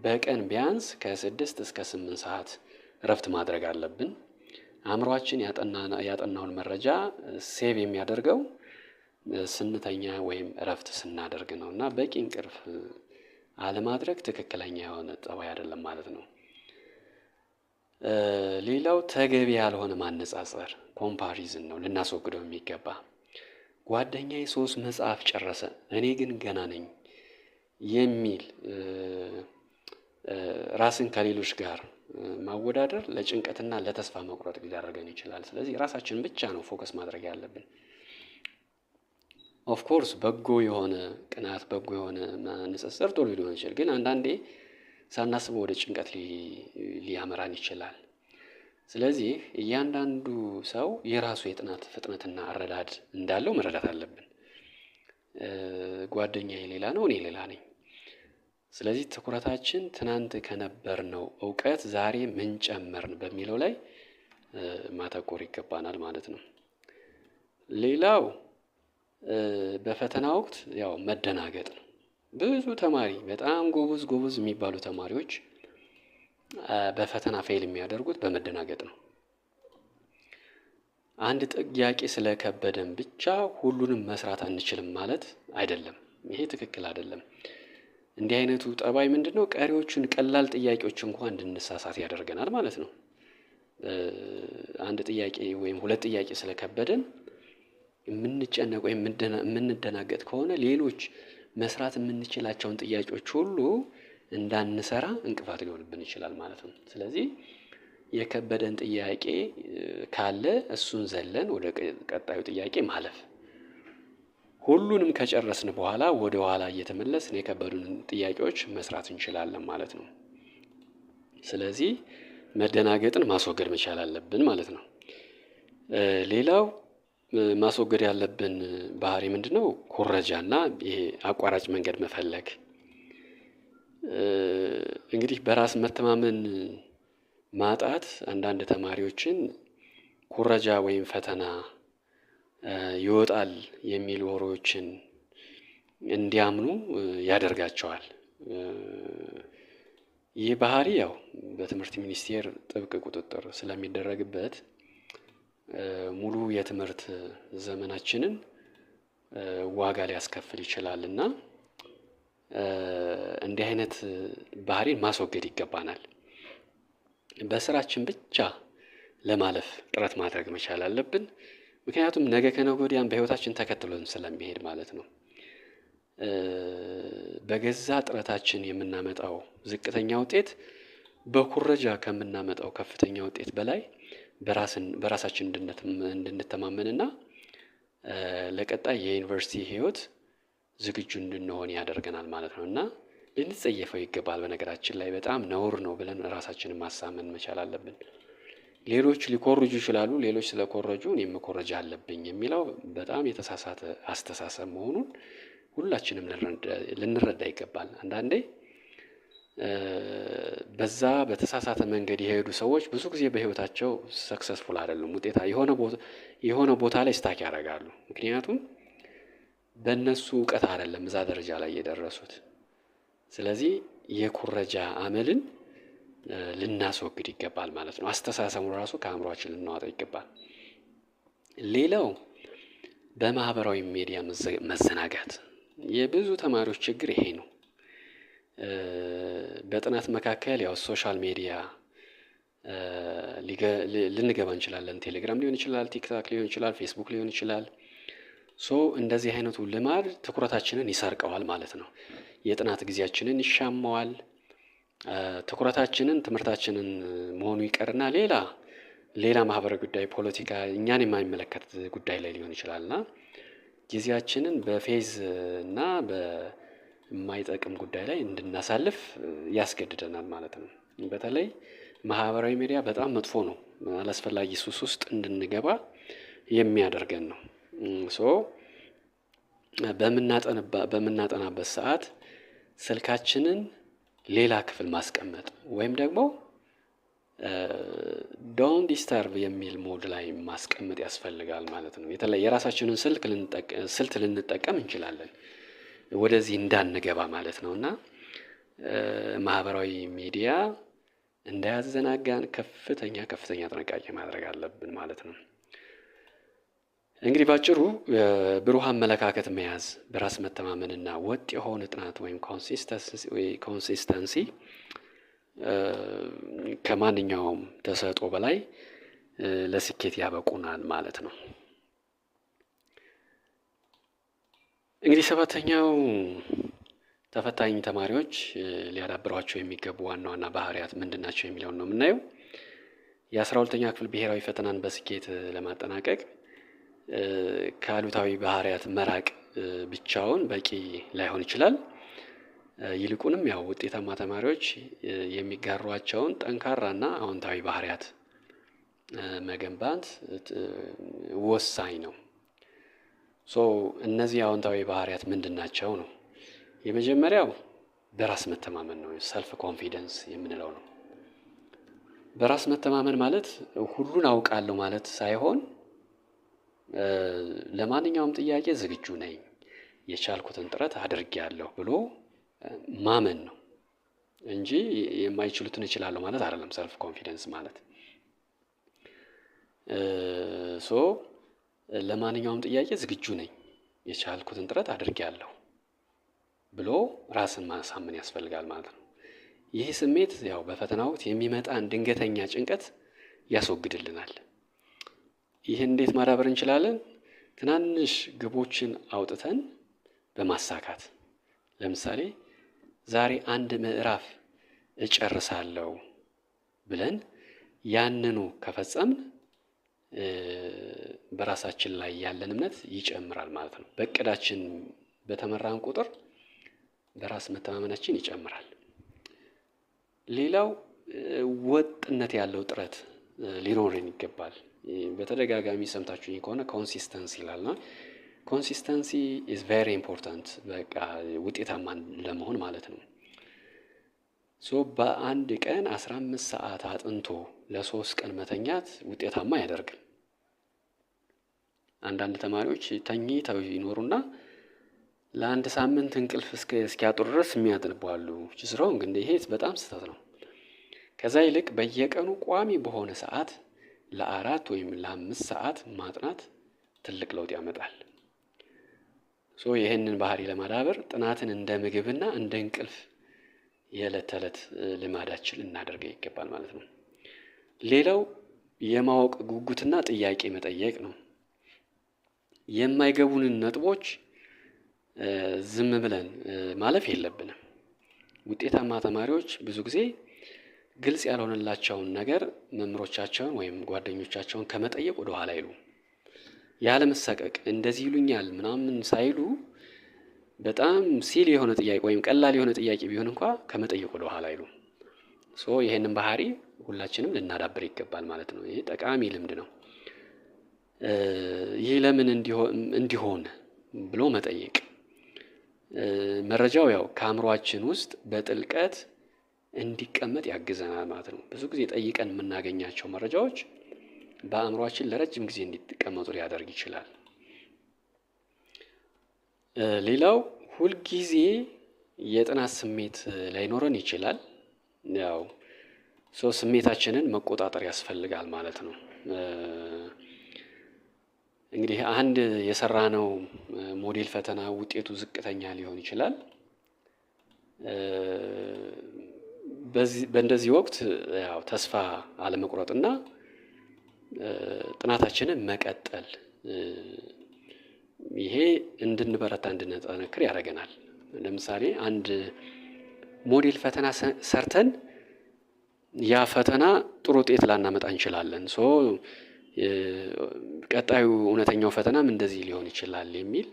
A: በቀን ቢያንስ ከ6 እስከ 8 ሰዓት እረፍት ማድረግ አለብን። አእምሯችን ያጠናውን መረጃ ሴቭ የሚያደርገው ስንተኛ ወይም እረፍት ስናደርግ ነው እና በቂ እንቅልፍ አለማድረግ ትክክለኛ የሆነ ጠባይ አይደለም ማለት ነው። ሌላው ተገቢ ያልሆነ ማነጻጸር ኮምፓሪዝን ነው ልናስወግደው የሚገባ። ጓደኛዬ 3 መጽሐፍ ጨረሰ እኔ ግን ገና ነኝ የሚል ራስን ከሌሎች ጋር ማወዳደር ለጭንቀትና ለተስፋ መቁረጥ ሊዳረገን ይችላል። ስለዚህ ራሳችን ብቻ ነው ፎከስ ማድረግ ያለብን። ኦፍ ኮርስ በጎ የሆነ ቅናት፣ በጎ የሆነ ንጽጽር ጥሩ ሊሆን ይችላል። ግን አንዳንዴ ሳናስበው ወደ ጭንቀት ሊያመራን ይችላል። ስለዚህ እያንዳንዱ ሰው የራሱ የጥናት ፍጥነትና አረዳድ እንዳለው መረዳት አለብን። ጓደኛዬ ሌላ ነው፣ እኔ ሌላ ነኝ። ስለዚህ ትኩረታችን ትናንት ከነበርነው እውቀት ዛሬ ምን ጨመርን በሚለው ላይ ማተኮር ይገባናል ማለት ነው። ሌላው በፈተና ወቅት ያው መደናገጥ ነው። ብዙ ተማሪ በጣም ጎበዝ የሚባሉ ተማሪዎች በፈተና ፌል የሚያደርጉት በመደናገጥ ነው። አንድ ጥያቄ ስለከበደን ብቻ ሁሉንም መስራት አንችልም ማለት አይደለም። ይሄ ትክክል አይደለም። እንዲህ አይነቱ ጠባይ ምንድነው? ቀሪዎቹን ቀላል ጥያቄዎች እንኳን እንድንሳሳት ያደርገናል ማለት ነው። አንድ ጥያቄ ወይም 2 ጥያቄ ስለከበደን የምንጨነቅ ወይም የምንደናገጥ ከሆነ ሌሎች መስራት የምንችላቸውን ጥያቄዎች ሁሉ እንዳንሰራ እንቅፋት ሊሆንብን ይችላል ማለት ነው። ስለዚህ የከበደን ጥያቄ ካለ እሱን ዘለን ወደ ቀጣዩ ጥያቄ ማለፍ። ሁሉንም ከጨረስን በኋላ ወደ ኋላ እየተመለስን የከበዱን ጥያቄዎች መስራት እንችላለን ማለት ነው። ስለዚህ መደናገጥን ማስወገድ መቻል አለብን ማለት ነው። ሌላው ማስወገድ ያለብን ባህሪ ምንድነው? ኩረጃና ይሄ አቋራጭ መንገድ መፈለግ። እንግዲህ በራስ መተማመን ማጣት አንዳንድ ተማሪዎችን ኩረጃ ወይም ፈተና ይወጣል የሚሉ ወሬዎችን እንዲያምኑ ያደርጋቸዋል። ይህ ባህሪ ያው በትምህርት ሚኒስቴር ጥብቅ ቁጥጥር ስለሚደረግበት ሙሉ የትምህርት ዘመናችንን ዋጋ ሊያስከፍል ይችላልና እንዲህ አይነት ባህሪን ማስወገድ ይገባናል። በስራችን ብቻ ለማለፍ ጥረት ማድረግ መቻል አለብን። ምክንያቱም ነገ ከነገ ወዲያም በህይወታችን ተከትሎን ስለሚሄድ ማለት ነው። በገዛ ጥረታችን የምናመጣው ዝቅተኛ ውጤት በኩረጃ ከምናመጣው ከፍተኛ ውጤት በላይ በራሳችን እንድንተማመንና ለቀጣይ የዩኒቨርሲቲ ህይወት ዝግጁ እንድንሆን ያደርገናል ማለት ነው። እና ልንጸየፈው ይገባል። በነገራችን ላይ በጣም ነውር ነው ብለን ራሳችንን ማሳመን መቻል አለብን። ሌሎች ሊኮርጁ ይችላሉ። ሌሎች ስለኮረጁ እኔም መኮረጃ አለብኝ የሚለው በጣም የተሳሳተ አስተሳሰብ መሆኑን ሁላችንም ልንረዳ ይገባል። አንዳንዴ በዛ በተሳሳተ መንገድ የሄዱ ሰዎች ብዙ ጊዜ በህይወታቸው ሰክሰስፉል አይደሉም። የሆነ ቦታ ላይ ስታክ ያደርጋሉ። ምክንያቱም በእነሱ እውቀት አይደለም እዛ ደረጃ ላይ የደረሱት። ስለዚህ የኩረጃ አመልን ልናስወግድ ይገባል ማለት ነው። አስተሳሰቡ ራሱ ከአእምሯችን ልናወጣው ይገባል። ሌላው በማህበራዊ ሚዲያ መዘናጋት የብዙ ተማሪዎች ችግር ይሄ ነው። በጥናት መካከል ያው ሶሻል ሚዲያ ልንገባ እንችላለን። ቴሌግራም ሊሆን ይችላል፣ ቲክታክ ሊሆን ይችላል፣ ፌስቡክ ሊሆን ይችላል። እንደዚህ አይነቱ ልማድ ትኩረታችንን ይሰርቀዋል ማለት ነው። የጥናት ጊዜያችንን ይሻማዋል። ትኩረታችንን ትምህርታችንን መሆኑ ይቀርና ሌላ ማህበራዊ ጉዳይ፣ ፖለቲካ፣ እኛን የማይመለከት ጉዳይ ላይ ሊሆን ይችላልና ጊዜያችንን በፌዝ እና በማይጠቅም ጉዳይ ላይ እንድናሳልፍ ያስገድደናል ማለት ነው። በተለይ ማህበራዊ ሚዲያ በጣም መጥፎ ነው። አላስፈላጊ ሱስ ውስጥ እንድንገባ የሚያደርገን ነው። በምናጠናበት ሰዓት ስልካችንን ሌላ ክፍል ማስቀመጥ ወይም ደግሞ ዶን ዲስተርብ የሚል ሞድ ላይ ማስቀመጥ ያስፈልጋል ማለት ነው። የተለየ የራሳችንን ስልት ልንጠቀም እንችላለን ወደዚህ እንዳንገባ ማለት ነው። እና ማህበራዊ ሚዲያ እንዳያዘናጋን ከፍተኛ ጥንቃቄ ማድረግ አለብን ማለት ነው። እንግዲህ ባጭሩ ብሩህ አመለካከት መያዝ፣ በራስ መተማመንና ወጥ የሆነ ጥናት ወይም ኮንሲስተንሲ ከማንኛውም ተሰጥኦ በላይ ለስኬት ያበቁናል ማለት ነው። እንግዲህ ሰባተኛው ተፈታኝ ተማሪዎች ሊያዳብሯቸው የሚገቡ ዋና ዋና ባህሪያት ምንድን ናቸው የሚለውን ነው የምናየው። የ12ኛ ክፍል ብሔራዊ ፈተናን በስኬት ለማጠናቀቅ ከአሉታዊ ባህሪያት መራቅ ብቻውን በቂ ላይሆን ይችላል። ይልቁንም ውጤታማ ተማሪዎች የሚጋሯቸውን ጠንካራና አዎንታዊ ባህሪያት መገንባት ወሳኝ ነው። እነዚህ አዎንታዊ ባህሪያት ምንድን ናቸው ነው? የመጀመሪያው በራስ መተማመን ነው። ሰልፍ ኮንፊደንስ የምንለው ነው። በራስ መተማመን ማለት ሁሉን አውቃለሁ ማለት ሳይሆን ለማንኛውም ጥያቄ ዝግጁ ነኝ፣ የቻልኩትን ጥረት አድርጌያለሁ ብሎ ማመን ነው እንጂ የማይችሉትን እችላለሁ ማለት አይደለም። ሰልፍ ኮንፊደንስ ማለት ለማንኛውም ጥያቄ ዝግጁ ነኝ፣ የቻልኩትን ጥረት አድርጌያለሁ ብሎ ራስን ማሳመን ያስፈልጋል ማለት ነው። ይህ ስሜት በፈተና ወቅት የሚመጣን ድንገተኛ ጭንቀት ያስወግድልናል። ይህን እንዴት ማዳበር እንችላለን? ትናንሽ ግቦችን አውጥተን በማሳካት ለምሳሌ ዛሬ 1 ምዕራፍ እጨርሳለሁ ብለን ያንኑ ከፈጸምን በራሳችን ላይ ያለን እምነት ይጨምራል ማለት ነው። በእቅዳችን በተመራን ቁጥር በራስ መተማመናችን ይጨምራል። ሌላው ወጥነት ያለው ጥረት ሊኖረን ይገባል። በተደጋጋሚ ሰምታችሁኝ ከሆነ ኮንሲስተንሲ ይላልና ኮንሲስተንሲ ኢዝ ቬሪ ኢምፖርታንት፣ በቃ ውጤታማ ለመሆን ማለት ነው። በአንድ ቀን 15 ሰዓት አጥንቶ ለ3 ቀን መተኛት ውጤታማ አያደርግም። አንዳንድ ተማሪዎች ተኝተው ይኖሩና ለአንድ ሳምንት እንቅልፍ እስኪያጡ ድረስ የሚያጠኑ አሉ። ጅስራውን ግን ይሄ በጣም ስህተት ነው። ከዛ ይልቅ በየቀኑ ቋሚ በሆነ ሰዓት ለ4 ወይም ለ5 ሰዓት ማጥናት ትልቅ ለውጥ ያመጣል። ይህንን ባህሪ ለማዳበር ጥናትን እንደ ምግብና እንደ እንቅልፍ የዕለት ተዕለት ልማዳችን ልናደርገው ይገባል ማለት ነው። ሌላው የማወቅ ጉጉትና ጥያቄ መጠየቅ ነው። የማይገቡንን ነጥቦች ዝም ብለን ማለፍ የለብንም። ውጤታማ ተማሪዎች ብዙ ጊዜ ግልጽ ያልሆነላቸውን ነገር መምህሮቻቸውን ወይም ጓደኞቻቸውን ከመጠየቅ ወደ ኋላ አይሉ። ያለመሳቀቅ እንደዚህ ይሉኛል ምናምን ሳይሉ በጣም ሲል የሆነ ጥያቄ ወይም ቀላል የሆነ ጥያቄ ቢሆን እንኳ ከመጠየቅ ወደ ኋላ አይሉ። ይሄንን ባህሪ ሁላችንም ልናዳብር ይገባል ማለት ነው። ይሄ ጠቃሚ ልምድ ነው። ይህ ለምን እንዲሆን ብሎ መጠየቅ። መረጃው ከአእምሯችን ውስጥ በጥልቀት እንዲቀመጥ ያግዘናል ማለት ነው። ብዙ ጊዜ ጠይቀን የምናገኛቸው መረጃዎች በአእምሯችን ለረጅም ጊዜ እንዲቀመጡ ሊያደርግ ይችላል። ሌላው ሁልጊዜ የጥናት ስሜት ላይኖረን ይችላል። ስሜታችንን መቆጣጠር ያስፈልጋል ማለት ነው። እንግዲህ አንድ የሰራነው ሞዴል ፈተና ውጤቱ ዝቅተኛ ሊሆን ይችላል። በእንደዚህ ወቅት ያው ተስፋ አለመቁረጥና ጥናታችንን መቀጠል ይሄ እንድንበረታ እንድንጠነክር ያደርገናል። ለምሳሌ አንድ ሞዴል ፈተና ሰርተን ያ ፈተና ጥሩ ውጤት ላናመጣ እንችላለን። ቀጣዩ እውነተኛው ፈተናም እንደዚህ ሊሆን ይችላል የሚል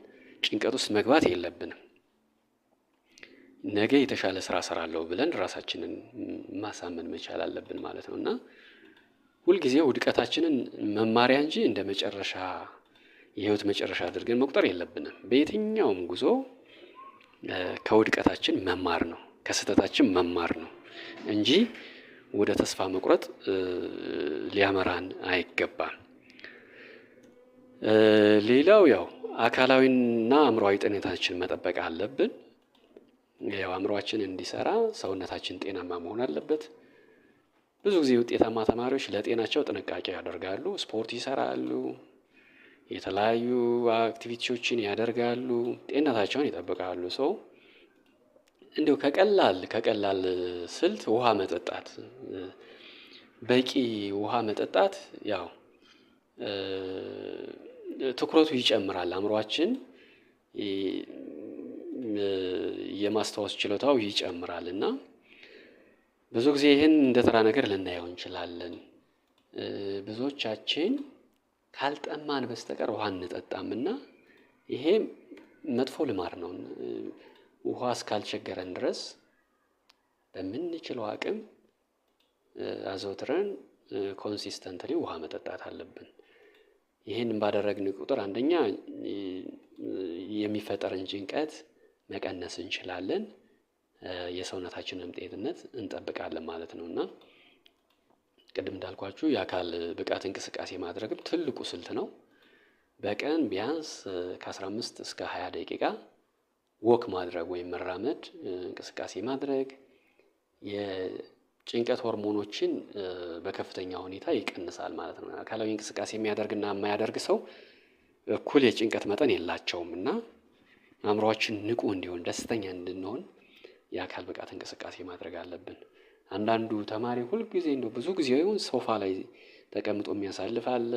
A: ጭንቀት ውስጥ መግባት የለብንም። ነገ የተሻለ ስራ እሰራለሁ ብለን ራሳችንን ማሳመን መቻል አለብን ማለት ነው እና ሁልጊዜ ውድቀታችንን መማሪያ እንጂ እንደ መጨረሻ የህይወት መጨረሻ አድርገን መቁጠር የለብንም። በየትኛውም ጉዞ ከውድቀታችን መማር ነው፣ ከስህተታችን መማር ነው እንጂ ወደ ተስፋ መቁረጥ ሊያመራን አይገባም። ሌላው ያው አካላዊና አእምሮአዊ ጤንነታችን መጠበቅ አለብን። ያው አእምሮአችን እንዲሰራ ሰውነታችን ጤናማ መሆን አለበት። ብዙ ጊዜ ውጤታማ ተማሪዎች ለጤናቸው ጥንቃቄ ያደርጋሉ፣ ስፖርት ይሰራሉ፣ የተለያዩ አክቲቪቲዎችን ያደርጋሉ፣ ጤንነታቸውን ይጠብቃሉ። እንዲሁ ከቀላል ስልት ውሃ መጠጣት፣ በቂ ውሃ መጠጣት ያው ትኩረቱ ይጨምራል። አእምሮአችን የማስታወስ ችሎታው ይጨምራል እና ብዙ ጊዜ ይህን እንደ ተራ ነገር ልናየው እንችላለን። ብዙዎቻችን ካልጠማን በስተቀር ውሃ እንጠጣም እና ይሄ መጥፎ ልማድ ነው። ውሃ እስካልቸገረን ድረስ በምንችለው አቅም አዘውትረን ኮንሲስተንትሊ ውሃ መጠጣት አለብን። ይህን ባደረግን ቁጥር አንደኛ የሚፈጠርን ጭንቀት መቀነስ እንችላለን፣ የሰውነታችንን ጤንነት እንጠብቃለን ማለት ነው እና ቅድም እንዳልኳችሁ የአካል ብቃት እንቅስቃሴ ማድረግም ትልቁ ስልት ነው። በቀን ቢያንስ ከ15 እስከ 20 ደቂቃ ወክ ማድረግ ወይም መራመድ፣ እንቅስቃሴ ማድረግ የጭንቀት ሆርሞኖችን በከፍተኛ ሁኔታ ይቀንሳል ማለት ነው። አካላዊ እንቅስቃሴ የሚያደርግና የማያደርግ ሰው እኩል የጭንቀት መጠን የላቸውም እና አእምሮአችን ንቁ እንዲሆን፣ ደስተኛ እንድንሆን የአካል ብቃት እንቅስቃሴ ማድረግ አለብን። አንዳንዱ ተማሪ ሁልጊዜ እንደው ብዙ ጊዜውን ሶፋ ላይ ተቀምጦ የሚያሳልፍ አለ።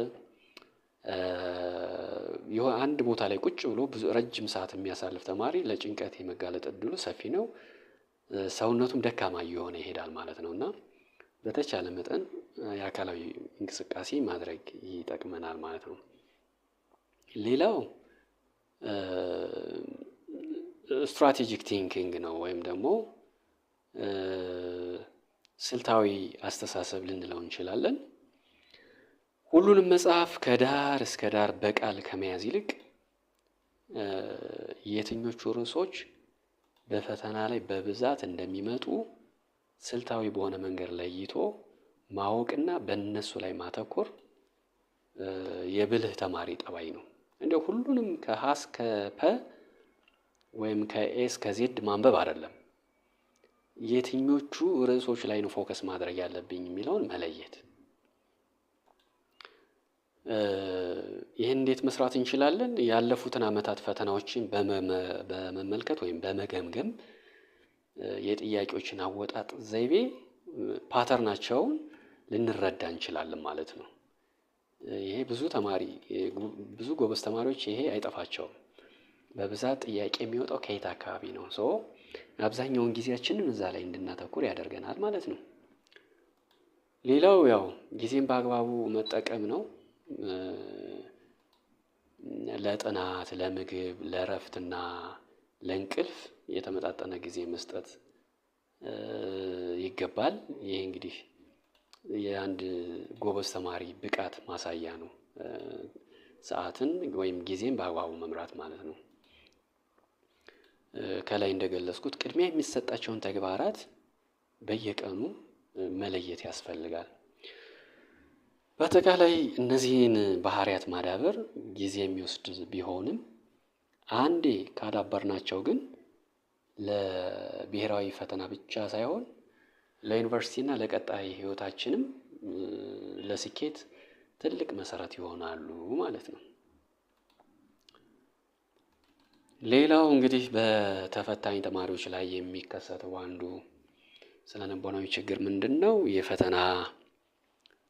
A: አንድ ቦታ ላይ ቁጭ ብሎ ብዙ ረጅም ሰዓት የሚያሳልፍ ተማሪ ለጭንቀት የመጋለጥ እድሉ ሰፊ ነው። ሰውነቱም ደካማ እየሆነ ይሄዳል ማለት ነው እና በተቻለ መጠን የአካላዊ እንቅስቃሴ ማድረግ ይጠቅመናል ማለት ነው። ሌላው ስትራቴጂክ ቲንኪንግ ነው ወይም ደግሞ ስልታዊ አስተሳሰብ ልንለው እንችላለን። ሁሉንም መጽሐፍ ከዳር እስከ ዳር በቃል ከመያዝ ይልቅ የትኞቹ ርዕሶች በፈተና ላይ በብዛት እንደሚመጡ ስልታዊ በሆነ መንገድ ለይቶ ማወቅና በእነሱ ላይ ማተኮር የብልህ ተማሪ ጠባይ ነው። እንደው ሁሉንም ከሀ እስከ ፐ ወይም ከኤ እስከ ዜድ ማንበብ አይደለም። የትኞቹ ርዕሶች ላይ ነው ፎከስ ማድረግ ያለብኝ የሚለውን መለየት። ይህን እንዴት መስራት እንችላለን? ያለፉትን ዓመታት ፈተናዎችን በመመልከት ወይም በመገምገም የጥያቄዎችን አወጣጥ ዘይቤ ፓተርናቸውን ልንረዳ እንችላለን ማለት ነው። ይሄ ብዙ ጎበዝ ተማሪዎች ይሄ አይጠፋቸውም። በብዛት ጥያቄ የሚወጣው ከየት አካባቢ ነው? አብዛኛውን ጊዜያችንን እዛ ላይ እንድናተኩር ያደርገናል ማለት ነው። ሌላው ያው ጊዜን በአግባቡ መጠቀም ነው። ለጥናት፣ ለምግብ፣ ለእረፍትና ለእንቅልፍ የተመጣጠነ ጊዜ መስጠት ይገባል። ይሄ እንግዲህ የአንድ ጎበዝ ተማሪ ብቃት ማሳያ ነው። ሰዓትን ወይም ጊዜን በአግባቡ መምራት ማለት ነው። ከላይ እንደገለጽኩት ቅድሚያ የሚሰጣቸውን ተግባራት በየቀኑ መለየት ያስፈልጋል። በአጠቃላይ እነዚህን ባህሪያት ማዳበር ጊዜ የሚወስድ ቢሆንም አንዴ ካዳበርናቸው ግን ለብሔራዊ ፈተና ብቻ ሳይሆን ለዩኒቨርሲቲና ለቀጣይ ሕይወታችንም ለስኬት ትልቅ መሰረት ይሆናሉ ማለት ነው። ሌላው እንግዲህ በተፈታኝ ተማሪዎች ላይ የሚከሰተው አንዱ ስነ ልቦናዊ ችግር ምንድነው? የፈተና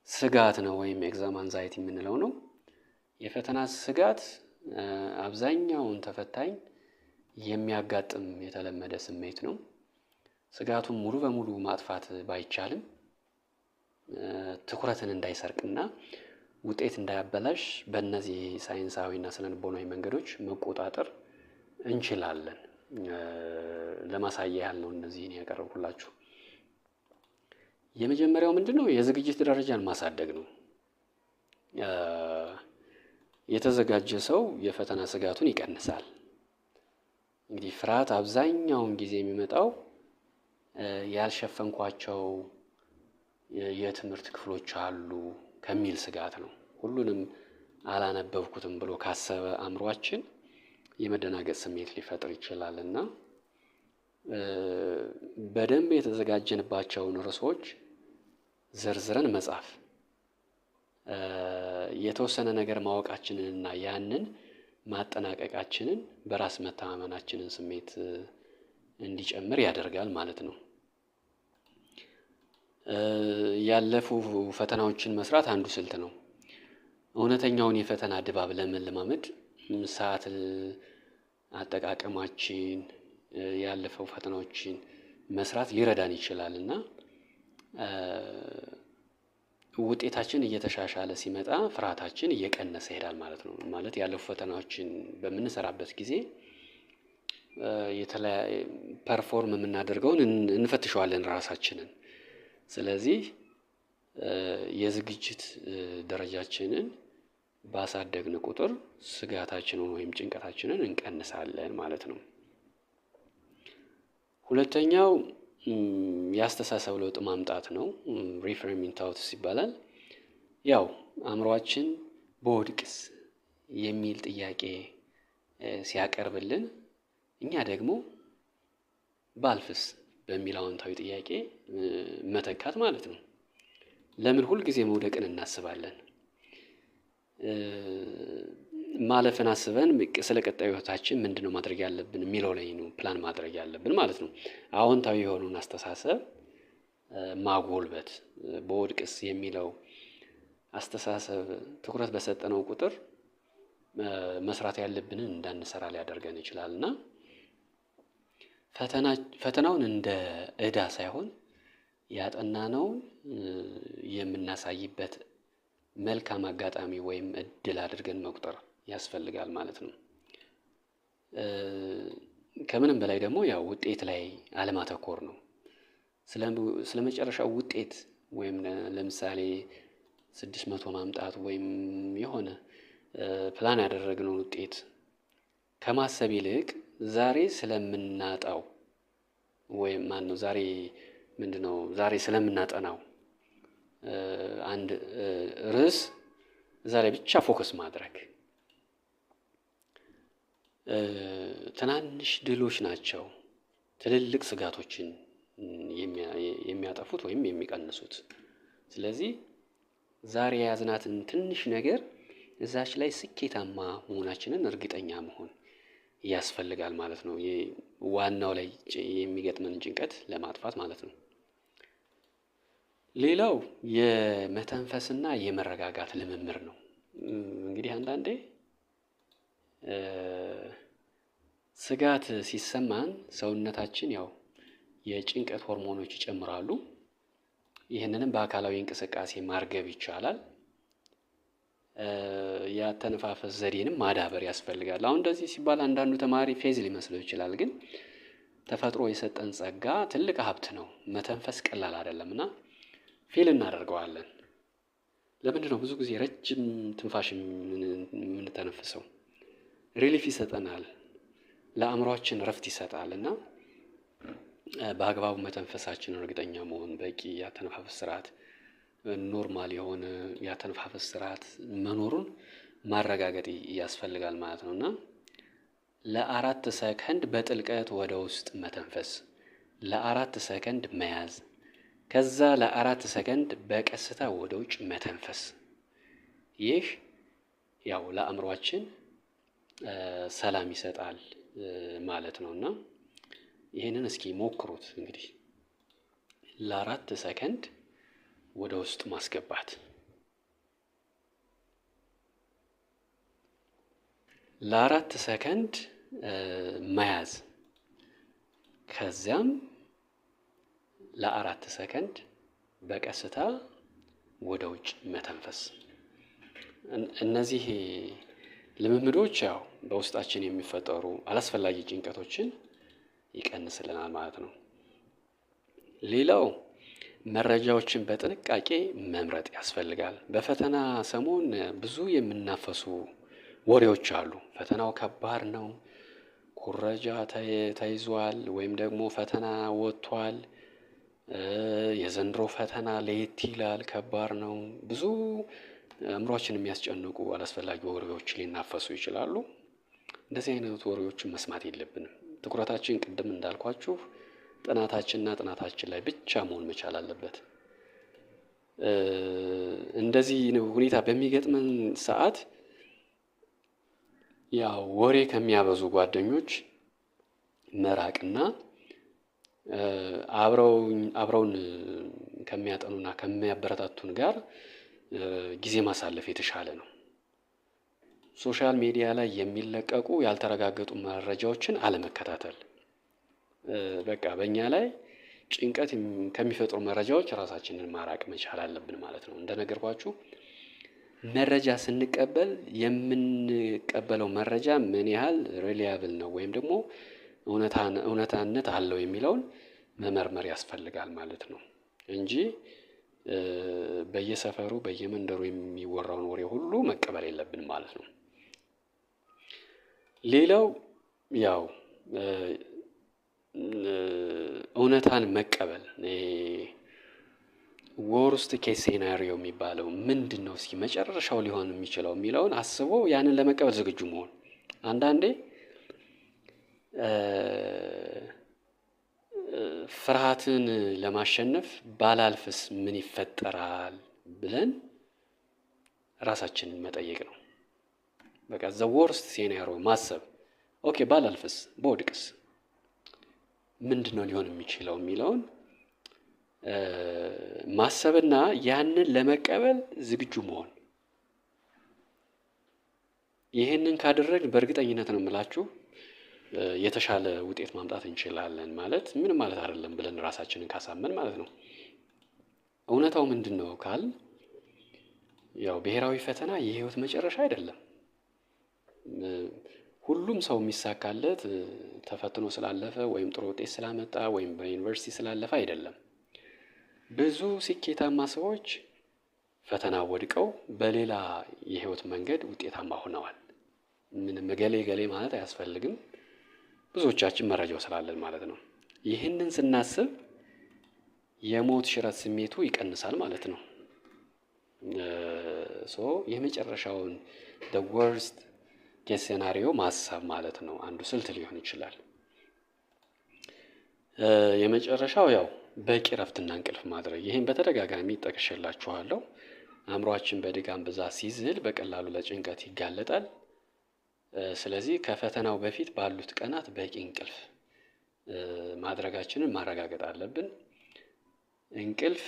A: ስጋት ነው ወይም ኤግዛም አንዛይቲ የምንለው ነው። የፈተና ስጋት አብዛኛውን ተፈታኝ የሚያጋጥም የተለመደ ስሜት ነው። ስጋቱን ሙሉ በሙሉ ማጥፋት ባይቻልም ትኩረትን እንዳይሰርቅና ውጤት እንዳያበላሽ በእነዚህ ሳይንሳዊና ስነ ልቦናዊ መንገዶች መቆጣጠር እንችላለን። ለማሳያ ያህል ነው እነዚህን ያቀረብኩላችሁ። የመጀመሪያው ምንድነው? የዝግጅት ደረጃን ማሳደግ ነው። የተዘጋጀ ሰው የፈተና ስጋቱን ይቀንሳል። እንግዲህ ፍርሃት አብዛኛውን ጊዜ የሚመጣው ያልሸፈንኳቸው የትምህርት ክፍሎች አሉ ከሚል ስጋት ነው። ሁሉንም አላነበብኩትም ብሎ ካሰበ አእምሯችን የመደናገጥ ስሜት ሊፈጥር ይችላል እና በደንብ የተዘጋጀንባቸውን ርዕሶች ዘርዝረን መጻፍ፣ የተወሰነ ነገር ማወቃችንን እና ያንን ማጠናቀቃችንን በራስ መተማመናችንን ስሜት እንዲጨምር ያደርጋል ማለት ነው። ያለፉ ፈተናዎችን መስራት አንዱ ስልት ነው። እውነተኛውን የፈተና ድባብ ለመለማመድ ሰዓት አጠቃቀማችን ያለፈው ፈተናዎችን መስራት ሊረዳን ይችላል እና ውጤታችን እየተሻሻለ ሲመጣ ፍርሃታችን እየቀነሰ ይሄዳል ማለት ነው። ማለት ያለፉ ፈተናዎችን በምንሰራበት ጊዜ ፐርፎርም የምናደርገውን እንፈትሸዋለን ራሳችንን። ስለዚህ የዝግጅት ደረጃችንን ባሳደግን ቁጥር ስጋታችንን ወይም ጭንቀታችንን እንቀንሳለን ማለት ነው። ሁለተኛው የአስተሳሰብ ለውጥ ማምጣት ነው። ሪፍሬሚንግ ታውትስ ይባላል። ያው አእምሯችን በወድቅስ የሚል ጥያቄ ሲያቀርብልን እኛ ደግሞ ባልፍስ በሚል አዎንታዊ ጥያቄ መተካት ማለት ነው። ለምን ሁልጊዜ መውደቅን እናስባለን? ማለፍን አስበን ስለ ቀጣዩ ህይወታችን ምንድነው ማድረግ ያለብን የሚለው ላይ ነው ፕላን ማድረግ ያለብን ማለት ነው። አዎንታዊ የሆነውን አስተሳሰብ ማጎልበት፣ በወድቅስ የሚለው አስተሳሰብ ትኩረት በሰጠነው ቁጥር መስራት ያለብንን እንዳንሰራ ሊያደርገን ይችላል እና ፈተናውን እንደ ዕዳ ሳይሆን ያጠናነውን የምናሳይበት መልካም አጋጣሚ ወይም እድል አድርገን መቁጠር ያስፈልጋል ማለት ነው። ከምንም በላይ ደግሞ ያው ውጤት ላይ አለማተኮር ነው። ስለመጨረሻው ውጤት ወይም ለምሳሌ 600 ማምጣት ወይም የሆነ ፕላን ያደረግነውን ውጤት ከማሰብ ይልቅ ዛሬ ስለምናጣው ወይም ዛሬ ስለምናጠናው አንድ ርዕስ ዛሬ ብቻ ፎከስ ማድረግ። ትናንሽ ድሎች ናቸው ትልልቅ ስጋቶችን የሚያጠፉት ወይም የሚቀንሱት። ስለዚህ ዛሬ የያዝናትን ትንሽ ነገር እዛች ላይ ስኬታማ መሆናችንን እርግጠኛ መሆን ያስፈልጋል ማለት ነው። ዋናው ላይ የሚገጥመን ጭንቀት ለማጥፋት ማለት ነው። ሌላው የመተንፈስና የመረጋጋት ልምምድ ነው። እንግዲህ አንዳንዴ ስጋት ሲሰማን ሰውነታችን ያው የጭንቀት ሆርሞኖች ይጨምራሉ። ይህንንም በአካላዊ እንቅስቃሴ ማርገብ ይቻላል። ያተነፋፈስ ዘዴንም ማዳበር ያስፈልጋል። አሁን እንደዚህ ሲባል አንዳንዱ ተማሪ ፌዝ ሊመስለው ይችላል፣ ግን ተፈጥሮ የሰጠን ጸጋ ትልቅ ሀብት ነው። መተንፈስ ቀላል አይደለምና ፌል እናደርገዋለን። ለምንድነው ብዙ ጊዜ ረጅም ትንፋሽ የምንተነፍሰው? ሪሊፍ ይሰጠናል፣ ለአእምሯችን እረፍት ይሰጣል እና በአግባቡ መተንፈሳችንን እርግጠኛ መሆን፣ በቂ ያተነፋፈስ ስርዓት፣ ኖርማል የሆነ ያተነፋፈስ ስርዓት መኖሩን ማረጋገጥ ያስፈልጋል ማለት ነው እና ለ4 ሰከንድ በጥልቀት ወደ ውስጥ መተንፈስ፣ ለ4 ሰከንድ መያዝ፣ ከዛ ለ4 ሰከንድ በቀስታ ወደ ውጭ መተንፈስ። ይህ ያው ለአእምሯችን ሰላም ይሰጣል ማለት ነው እና ይህንን እስኪ ሞክሩት። እንግዲህ ለ4 ሰከንድ ወደ ውስጥ ማስገባት፣ ለ4 ሰከንድ መያዝ፣ ከዚያም ለ4 ሰከንድ በቀስታ ወደ ውጭ መተንፈስ። እነዚህ ልምምዶች ያው በውስጣችን የሚፈጠሩ አላስፈላጊ ጭንቀቶችን ይቀንስልናል ማለት ነው። ሌላው መረጃዎችን በጥንቃቄ መምረጥ ያስፈልጋል። በፈተና ሰሞን ብዙ የሚናፈሱ ወሬዎች አሉ። ፈተናው ከባድ ነው፣ ኩረጃ ተይዟል፣ ወይም ደግሞ ፈተና ወጥቷል፣ የዘንድሮ ፈተና ለየት ይላል፣ ከባድ ነው። ብዙ አእምሯችን የሚያስጨንቁ አላስፈላጊ ወሬዎች ሊናፈሱ ይችላሉ። እንደዚህ አይነት ወሬዎችን መስማት የለብንም። ትኩረታችን ቅድም እንዳልኳችሁ ጥናታችንና ጥናታችን ላይ ብቻ መሆን መቻል አለበት። እንደዚህ ሁኔታ በሚገጥመን ሰዓት ያው ወሬ ከሚያበዙ ጓደኞች መራቅና አብረውን ከሚያጠኑና ከሚያበረታቱን ጋር ጊዜ ማሳለፍ የተሻለ ነው። ሶሻል ሚዲያ ላይ የሚለቀቁ ያልተረጋገጡ መረጃዎችን አለመከታተል። በቃ በእኛ ላይ ጭንቀት ከሚፈጥሩ መረጃዎች ራሳችንን ማራቅ መቻል አለብን ማለት ነው። እንደነገርኳችሁ መረጃ ስንቀበል የምንቀበለው መረጃ ምን ያህል ሪሊያብል ነው ወይም ደግሞ እውነታነት አለው የሚለውን መመርመር ያስፈልጋል ማለት ነው እንጂ በየሰፈሩ በየመንደሩ የሚወራውን ወሬ ሁሉ መቀበል የለብን ማለት ነው። ሌላው ያው እውነታን መቀበል፣ ወርስት ኬስ ሴናሪዮ የሚባለው ምንድን ነው? እስኪ መጨረሻው ሊሆን የሚችለው የሚለውን አስቦ ያንን ለመቀበል ዝግጁ መሆን። አንዳንዴ ፍርሃትን ለማሸነፍ ባላልፍስ ምን ይፈጠራል ብለን ራሳችንን መጠየቅ ነው። በቃ ዘ ወርስት ሴናሪዮ ማሰብ። ኦኬ ባላልፍስ፣ በወድቅስ ምንድን ነው ሊሆን የሚችለው የሚለውን ማሰብና ያንን ለመቀበል ዝግጁ መሆን። ይህንን ካደረግን በእርግጠኝነት ነው የምላችሁ የተሻለ ውጤት ማምጣት እንችላለን። ማለት ምንም ማለት አይደለም ብለን ራሳችንን ካሳመን ማለት ነው። እውነታው ምንድን ነው ካል ያው ብሔራዊ ፈተና የህይወት መጨረሻ አይደለም። ሁሉም ሰው የሚሳካለት ተፈትኖ ስላለፈ ወይም ጥሩ ውጤት ስላመጣ ወይም በዩኒቨርሲቲ ስላለፈ አይደለም። ብዙ ስኬታማ ሰዎች ፈተና ወድቀው በሌላ የህይወት መንገድ ውጤታማ ሆነዋል። ምንም ገሌ ማለት አያስፈልግም። ብዙዎቻችን መረጃው ስላለን ማለት ነው። ይህንን ስናስብ የሞት ሽረት ስሜቱ ይቀንሳል ማለት ነው። የመጨረሻውን the worst case scenario ማሰብ ማለት ነው። አንዱ ስልት ሊሆን ይችላል። የመጨረሻው ያው በቂ ረፍትና እንቅልፍ ማድረግ። ይህን በተደጋጋሚ ጠቅሼላችኋለሁ። አእምሯችን በድካም ብዛት ሲዝል በቀላሉ ለጭንቀት ይጋለጣል። ስለዚህ ከፈተናው በፊት ባሉት ቀናት በቂ እንቅልፍ ማድረጋችንን ማረጋገጥ አለብን። እንቅልፍ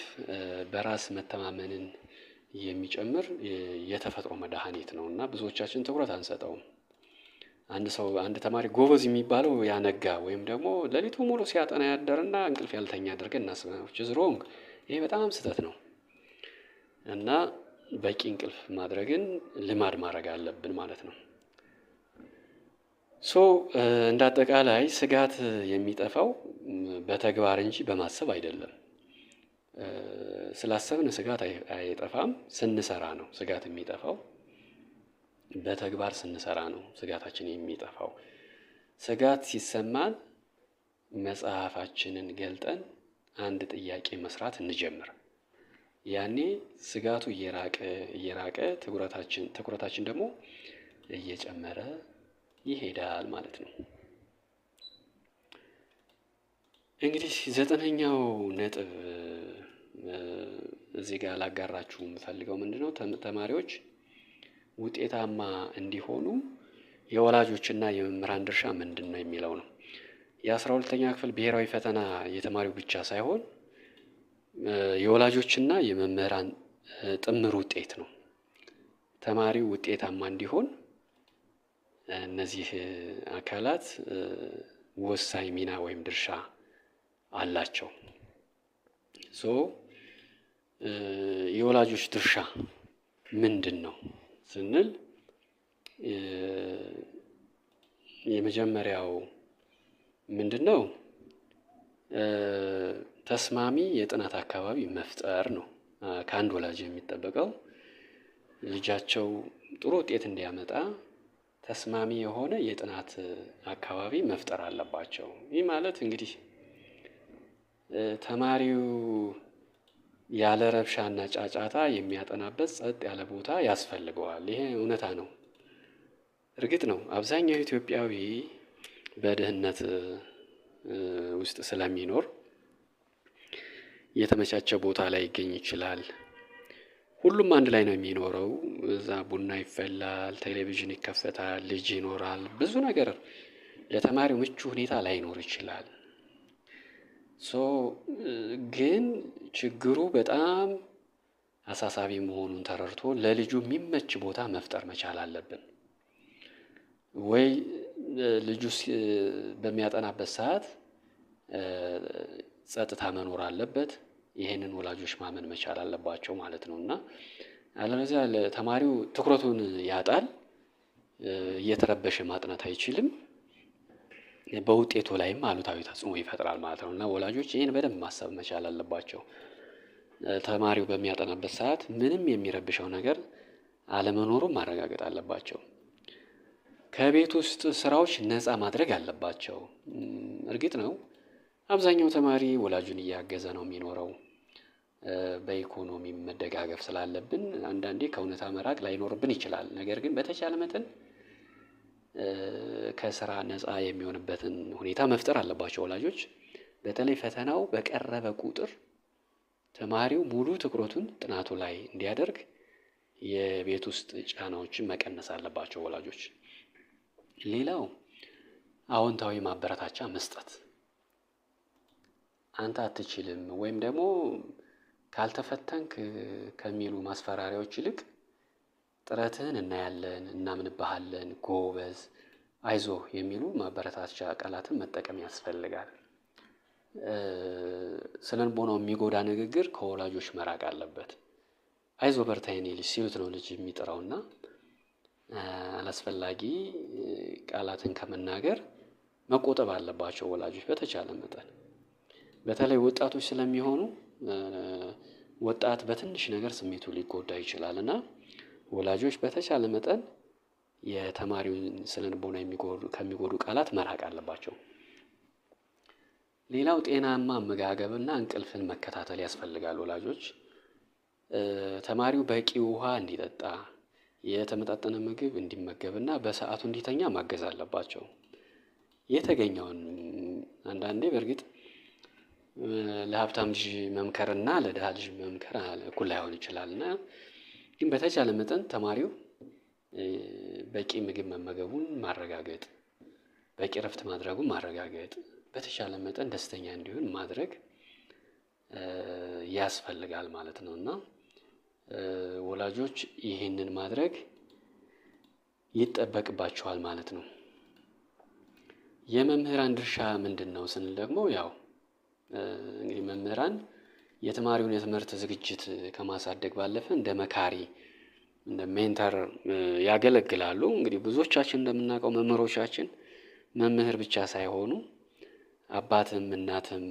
A: በራስ መተማመንን የሚጨምር የተፈጥሮ መድኃኒት ነው እና ብዙዎቻችን ትኩረት አንሰጠውም። አንድ ተማሪ ጎበዝ የሚባለው ያነጋ ወይም ደግሞ ሌሊቱ ሙሉ ሲያጠና ያደርና እንቅልፍ ያልተኛ አድርገን እናስባለን። which is wrong። ይሄ በጣም ስህተት ነው እና በቂ እንቅልፍ ማድረግን ልማድ ማድረግ አለብን ማለት ነው። እንደ አጠቃላይ ስጋት የሚጠፋው በተግባር እንጂ በማሰብ አይደለም። ስላሰብን ስጋት አይጠፋም፣ ስንሰራ ነው ስጋት የሚጠፋው። በተግባር ስንሰራ ነው ስጋታችን የሚጠፋው። ስጋት ሲሰማን መጽሐፋችንን ገልጠን አንድ ጥያቄ መስራት እንጀምር። ያኔ ስጋቱ እየራቀ ትኩረታችን ደግሞ እየጨመረ ይሄዳል ማለት ነው። እንግዲህ 9ኛው ነጥብ እዚህ ጋር ላጋራችሁ የምፈልገው ምንድነው፣ ተማሪዎች ውጤታማ እንዲሆኑ የወላጆችና የመምህራን ድርሻ ምንድነው የሚለው ነው። የ12ኛ ክፍል ብሔራዊ ፈተና የተማሪው ብቻ ሳይሆን የወላጆችና የመምህራን ጥምር ውጤት ነው። ተማሪው ውጤታማ እንዲሆን እነዚህ አካላት ወሳኝ ሚና ወይም ድርሻ አላቸው። የወላጆች ድርሻ ምንድን ነው ስንል የመጀመሪያው ምንድን ነው? ተስማሚ የጥናት አካባቢ መፍጠር ነው። ከአንድ ወላጅ የሚጠበቀው ልጃቸው ጥሩ ውጤት እንዲያመጣ ተስማሚ የሆነ የጥናት አካባቢ መፍጠር አለባቸው። ይህ ማለት እንግዲህ ተማሪው ያለ ረብሻና ጫጫታ የሚያጠናበት ጸጥ ያለ ቦታ ያስፈልገዋል። ይሄ እውነታ ነው። እርግጥ ነው አብዛኛው ኢትዮጵያዊ በድህነት ውስጥ ስለሚኖር የተመቻቸ ቦታ ላይ ይገኝ ይችላል። ሁሉም አንድ ላይ ነው የሚኖረው። እዛ ቡና ይፈላል፣ ቴሌቪዥን ይከፈታል፣ ልጅ ይኖራል። ብዙ ነገር ለተማሪው ምቹ ሁኔታ ላይኖር ይችላል። ግን ችግሩ በጣም አሳሳቢ መሆኑን ተረድቶ ለልጁ የሚመች ቦታ መፍጠር መቻል አለብን። ወይ ልጁ በሚያጠናበት ሰዓት ጸጥታ መኖር አለበት። ይሄንን ወላጆች ማመን መቻል አለባቸው ማለት ነው። እና አለበለዚያ ተማሪው ትኩረቱን ያጣል፣ እየተረበሸ ማጥናት አይችልም፣ በውጤቱ ላይም አሉታዊ ተጽዕኖ ይፈጥራል ማለት ነው። እና ወላጆች ይህን በደንብ ማሰብ መቻል አለባቸው። ተማሪው በሚያጠናበት ሰዓት ምንም የሚረብሸው ነገር አለመኖሩን ማረጋገጥ አለባቸው። ከቤት ውስጥ ስራዎች ነፃ ማድረግ አለባቸው። እርግጥ ነው አብዛኛው ተማሪ ወላጁን እያገዘ ነው የሚኖረው። በኢኮኖሚ መደጋገፍ ስላለብን አንዳንዴ ከእውነታ መራቅ ላይኖርብን ይችላል። ነገር ግን በተቻለ መጠን ከስራ ነፃ የሚሆንበትን ሁኔታ መፍጠር አለባቸው ወላጆች። በተለይ ፈተናው በቀረበ ቁጥር ተማሪው ሙሉ ትኩረቱን ጥናቱ ላይ እንዲያደርግ የቤት ውስጥ ጫናዎችን መቀነስ አለባቸው ወላጆች። ሌላው አዎንታዊ ማበረታቻ መስጠት። አንተ አትችልም ወይም ደግሞ ካልተፈተንክ ከሚሉ ማስፈራሪያዎች ይልቅ ጥረትህን እናያለን፣ እናምንብሃለን፣ ጎበዝ፣ አይዞህ የሚሉ ማበረታቻ ቃላትን መጠቀም ያስፈልጋል። ስነልቦናው የሚጎዳ ንግግር ከወላጆች መራቅ አለበት። አይዞህ በርታ የኔ ልጅ ሲሉት ነው ልጅ የሚጥረውና አላስፈላጊ ቃላትን ከመናገር መቆጠብ አለባቸው ወላጆች በተቻለ መጠን። በተለይ ወጣቶች ስለሚሆኑ ወጣት በትንሽ ነገር ስሜቱ ሊጎዳ ይችላል እና ወላጆች በተቻለ መጠን የተማሪውን ስነልቦና ከሚጎዱ ቃላት መራቅ አለባቸው። ሌላው ጤናማ አመጋገብና እንቅልፍን መከታተል ያስፈልጋል ወላጆች። ተማሪው በቂ ውሃ እንዲጠጣ፣ የተመጣጠነ ምግብ እንዲመገብና በሰዓቱ እንዲተኛ ማገዝ አለባቸው። የተገኘውን አንዳንዴ በእርግጥ ለሀብታም ልጅ መምከርና ለድሃ ልጅ መምከር እኩል ላይሆን ይችላልና ግን በተቻለ መጠን ተማሪው በቂ ምግብ መመገቡን ማረጋገጥ፣ በቂ እረፍት ማድረጉን ማረጋገጥ፣ በተቻለ መጠን ደስተኛ እንዲሆን ማድረግ ያስፈልጋል ማለት ነው እና ወላጆች ይህንን ማድረግ ይጠበቅባቸዋል ማለት ነው። የመምህራን ድርሻ ምንድን ነው ስንል ደግሞ ያው እንግዲህ መምህራን የተማሪውን የትምህርት ዝግጅት ከማሳደግ ባለፈ እንደ መካሪ፣ እንደ ሜንተር ያገለግላሉ። እንግዲህ ብዙዎቻችን እንደምናውቀው መምህሮቻችን መምህር ብቻ ሳይሆኑ አባትም እናትም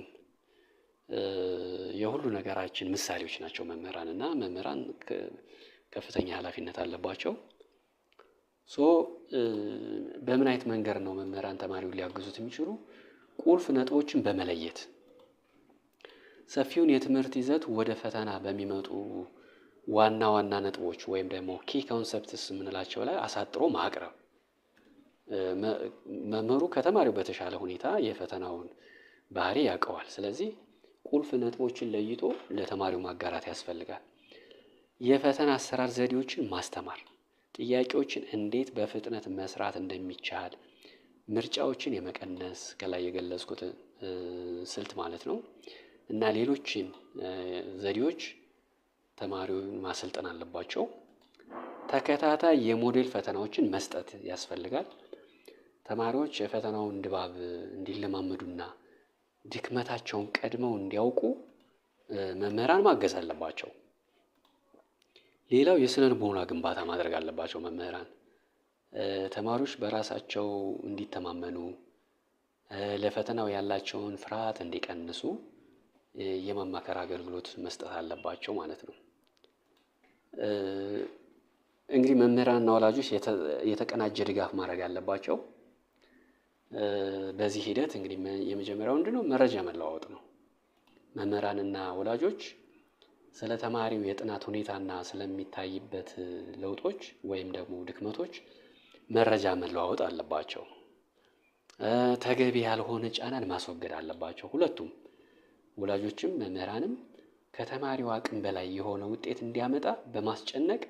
A: የሁሉ ነገራችን ምሳሌዎች ናቸው መምህራን እና መምህራን ከፍተኛ ኃላፊነት አለባቸው። በምን አይነት መንገድ ነው መምህራን ተማሪውን ሊያግዙት የሚችሉ? ቁልፍ ነጥቦችን በመለየት ሰፊውን የትምህርት ይዘት ወደ ፈተና በሚመጡ ዋና ዋና ነጥቦች ወይም ደግሞ ኪ ኮንሰፕትስ የምንላቸው ላይ አሳጥሮ ማቅረብ። መምህሩ ከተማሪው በተሻለ ሁኔታ የፈተናውን ባህሪ ያውቀዋል። ስለዚህ ቁልፍ ነጥቦችን ለይቶ ለተማሪው ማጋራት ያስፈልጋል። የፈተና አሰራር ዘዴዎችን ማስተማር፣ ጥያቄዎችን እንዴት በፍጥነት መስራት እንደሚቻል፣ ምርጫዎችን የመቀነስ ከላይ የገለጽኩት ስልት ማለት ነው። እና ሌሎችን ዘዴዎች ተማሪውን ማሰልጠን አለባቸው። ተከታታይ የሞዴል ፈተናዎችን መስጠት ያስፈልጋል። ተማሪዎች የፈተናውን ድባብ እንዲለማመዱና ድክመታቸውን ቀድመው እንዲያውቁ መምህራን ማገዝ አለባቸው። ሌላው የስነ ልቦና ግንባታ ማድረግ አለባቸው መምህራን። ተማሪዎች በራሳቸው እንዲተማመኑ፣ ለፈተናው ያላቸውን ፍርሃት እንዲቀንሱ የማማከር አገልግሎት መስጠት አለባቸው ማለት ነው። እንግዲህ መምህራንና ወላጆች የተቀናጀ ድጋፍ ማድረግ አለባቸው። በዚህ ሂደት እንግዲህ የመጀመሪያው ምንድነው? መረጃ መለዋወጥ ነው። መምህራንና ወላጆች ስለ ተማሪው የጥናት ሁኔታና ስለሚታይበት ለውጦች ወይም ደግሞ ድክመቶች መረጃ መለዋወጥ አለባቸው። ተገቢ ያልሆነ ጫናን ማስወገድ አለባቸው። ሁለቱም ወላጆችም መምህራንም ከተማሪው አቅም በላይ የሆነ ውጤት እንዲያመጣ በማስጨነቅ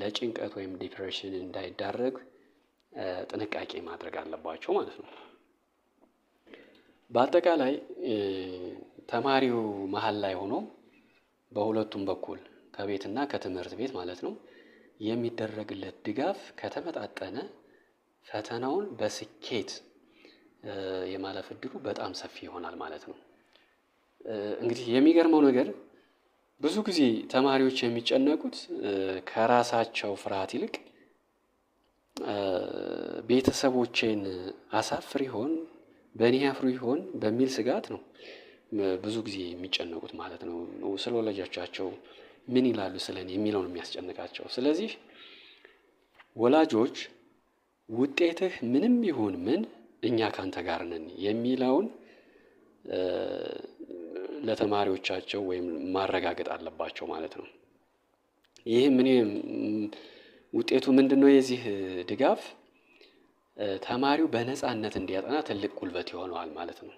A: ለጭንቀት ወይም ዲፕሬሽን እንዳይዳረግ ጥንቃቄ ማድረግ አለባቸው ማለት ነው። በአጠቃላይ ተማሪው መሀል ላይ ሆኖ በሁለቱም በኩል ከቤትና ከትምህርት ቤት ማለት ነው የሚደረግለት ድጋፍ ከተመጣጠነ ፈተናውን በስኬት የማለፍ እድሉ በጣም ሰፊ ይሆናል ማለት ነው። እንግዲህ የሚገርመው ነገር ብዙ ጊዜ ተማሪዎች የሚጨነቁት ከራሳቸው ፍርሃት ይልቅ ቤተሰቦቼን አሳፍር ይሆን፣ በእኔ ያፍሩ ይሆን በሚል ስጋት ነው ብዙ ጊዜ የሚጨነቁት ማለት ነው። ስለ ወላጆቻቸው ምን ይላሉ ስለኔ የሚለው ነው የሚያስጨንቃቸው። ስለዚህ ወላጆች ውጤትህ ምንም ይሁን ምን እኛ ካንተ ጋር ነን የሚለውን ለተማሪዎቻቸው ወይም ማረጋገጥ አለባቸው ማለት ነው። ይህ ውጤቱ ምንድነው? የዚህ ድጋፍ ተማሪው በነፃነት እንዲያጠና ትልቅ ጉልበት ይሆነዋል ማለት ነው።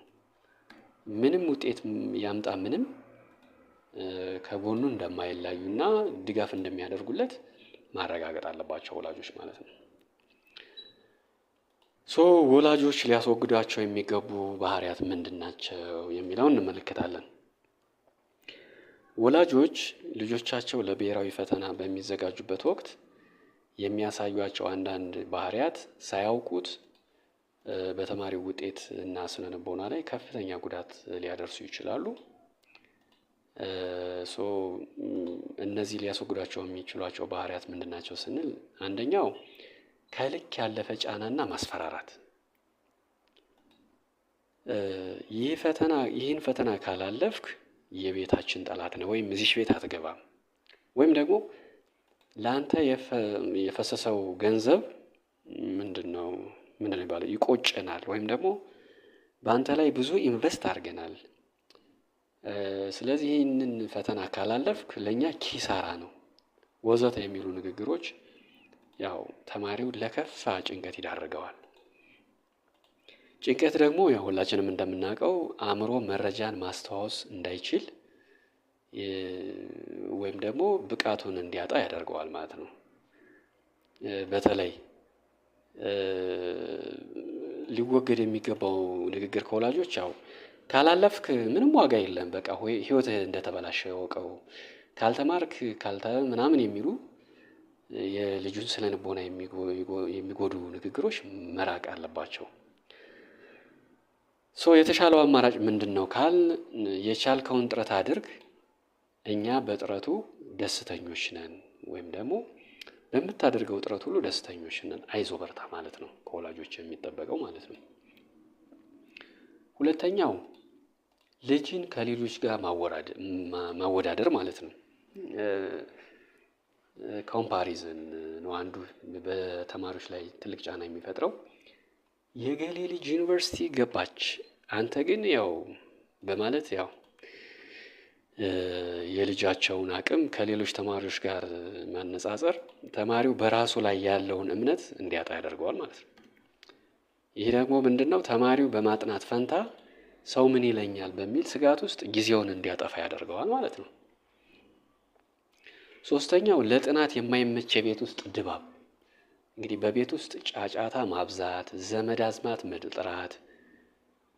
A: ምንም ውጤት ያምጣ ምንም ከጎኑ እንደማይለዩና ድጋፍ እንደሚያደርጉለት ማረጋገጥ አለባቸው ወላጆች ማለት ነው። ወላጆች ሊያስወግዷቸው የሚገቡ ባህሪያት ምንድናቸው የሚለውን እንመለከታለን። ወላጆች ልጆቻቸው ለብሔራዊ ፈተና በሚዘጋጁበት ወቅት የሚያሳዩቸው አንዳንድ ባህሪያት ሳያውቁት በተማሪው ውጤት እና ስነ ልቦና ላይ ከፍተኛ ጉዳት ሊያደርሱ ይችላሉ። እነዚህ ሊያስወግዷቸው የሚችሏቸው ባህሪያት ምንድናቸው ስንል፣ አንደኛው ከልክ ያለፈ ጫናና ማስፈራራት። ይህን ፈተና ካላለፍክ የቤታችን ጠላት ነው፣ ወይም እዚህ ቤት አትገባም፣ ወይም ደግሞ ለአንተ የፈሰሰው ገንዘብ ምንድነው የሚባለው ይቆጨናል፣ ወይም ደግሞ በአንተ ላይ ብዙ ኢንቨስት አድርገናል፣ ስለዚህ ይህንን ፈተና ካላለፍክ ለእኛ ኪሳራ ነው ወዘተ የሚሉ ንግግሮች ያው ተማሪውን ለከፋ ጭንቀት ይዳርገዋል። ጭንቀት ደግሞ ያው ሁላችንም እንደምናውቀው አእምሮ መረጃን ማስተዋወስ እንዳይችል ወይም ደግሞ ብቃቱን እንዲያጣ ያደርገዋል ማለት ነው። በተለይ ሊወገድ የሚገባው ንግግር ከወላጆች ያው ካላለፍክ ምንም ዋጋ የለም፣ በቃ ህይወትህ እንደተበላሸ ወቀው፣ ካልተማርክ ምናምን የሚሉ የልጁን ስነ ልቦና የሚጎዱ ንግግሮች መራቅ አለባቸው። የተሻለው አማራጭ ምንድነው ካል የቻልከውን ጥረት አድርግ፣ እኛ በጥረቱ ደስተኞች ነን፣ ወይም ደግሞ በምታደርገው ጥረት ሁሉ ደስተኞች ነን፣ አይዞ በርታ ማለት ነው ከወላጆች የሚጠበቀው ማለት ነው። ሁለተኛው ልጅን ከሌሎች ጋር ማወዳደር ማለት ነው። ኮምፓሪዝን ነው አንዱ በተማሪዎች ላይ ትልቅ ጫና የሚፈጥረው። የገሌ ልጅ ዩኒቨርሲቲ ገባች አንተ ግን ያው በማለት ያው የልጃቸውን አቅም ከሌሎች ተማሪዎች ጋር ማነጻጸር ተማሪው በራሱ ላይ ያለውን እምነት እንዲያጣ ያደርገዋል ማለት ነው። ይህ ደግሞ ምንድነው? ተማሪው በማጥናት ፈንታ ሰው ምን ይለኛል በሚል ስጋት ውስጥ ጊዜውን እንዲያጠፋ ያደርገዋል ማለት ነው። ሶስተኛው ለጥናት የማይመች የቤት ውስጥ ድባብ። እንግዲህ በቤት ውስጥ ጫጫታ ማብዛት፣ ዘመድ አዝማት መጥራት፣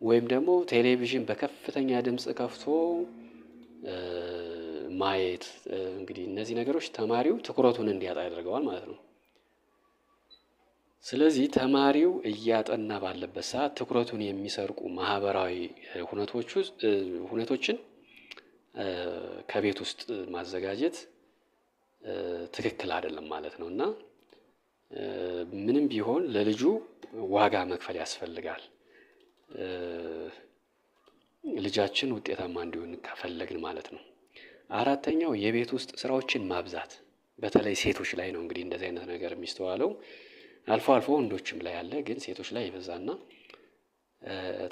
A: ወይም ደግሞ ቴሌቪዥን በከፍተኛ ድምፅ ከፍቶ ማየት። እንግዲህ እነዚህ ነገሮች ተማሪው ትኩረቱን እንዲያጣ ያደርገዋል ማለት ነው። ስለዚህ ተማሪው እያጠና ባለበት ሰዓት ትኩረቱን የሚሰርቁ ማህበራዊ ሁነቶችን ከቤት ውስጥ ማዘጋጀት ትክክል አይደለም ማለት ነው እና ምንም ቢሆን ለልጁ ዋጋ መክፈል ያስፈልጋል። ልጃችን ውጤታማ እንዲሆን ከፈለግን ማለት ነው። አራተኛው የቤት ውስጥ ስራዎችን ማብዛት፣ በተለይ ሴቶች ላይ ነው እንግዲህ እንደዚህ አይነት ነገር የሚስተዋለው። አልፎ አልፎ ወንዶችም ላይ አለ፣ ግን ሴቶች ላይ ይበዛና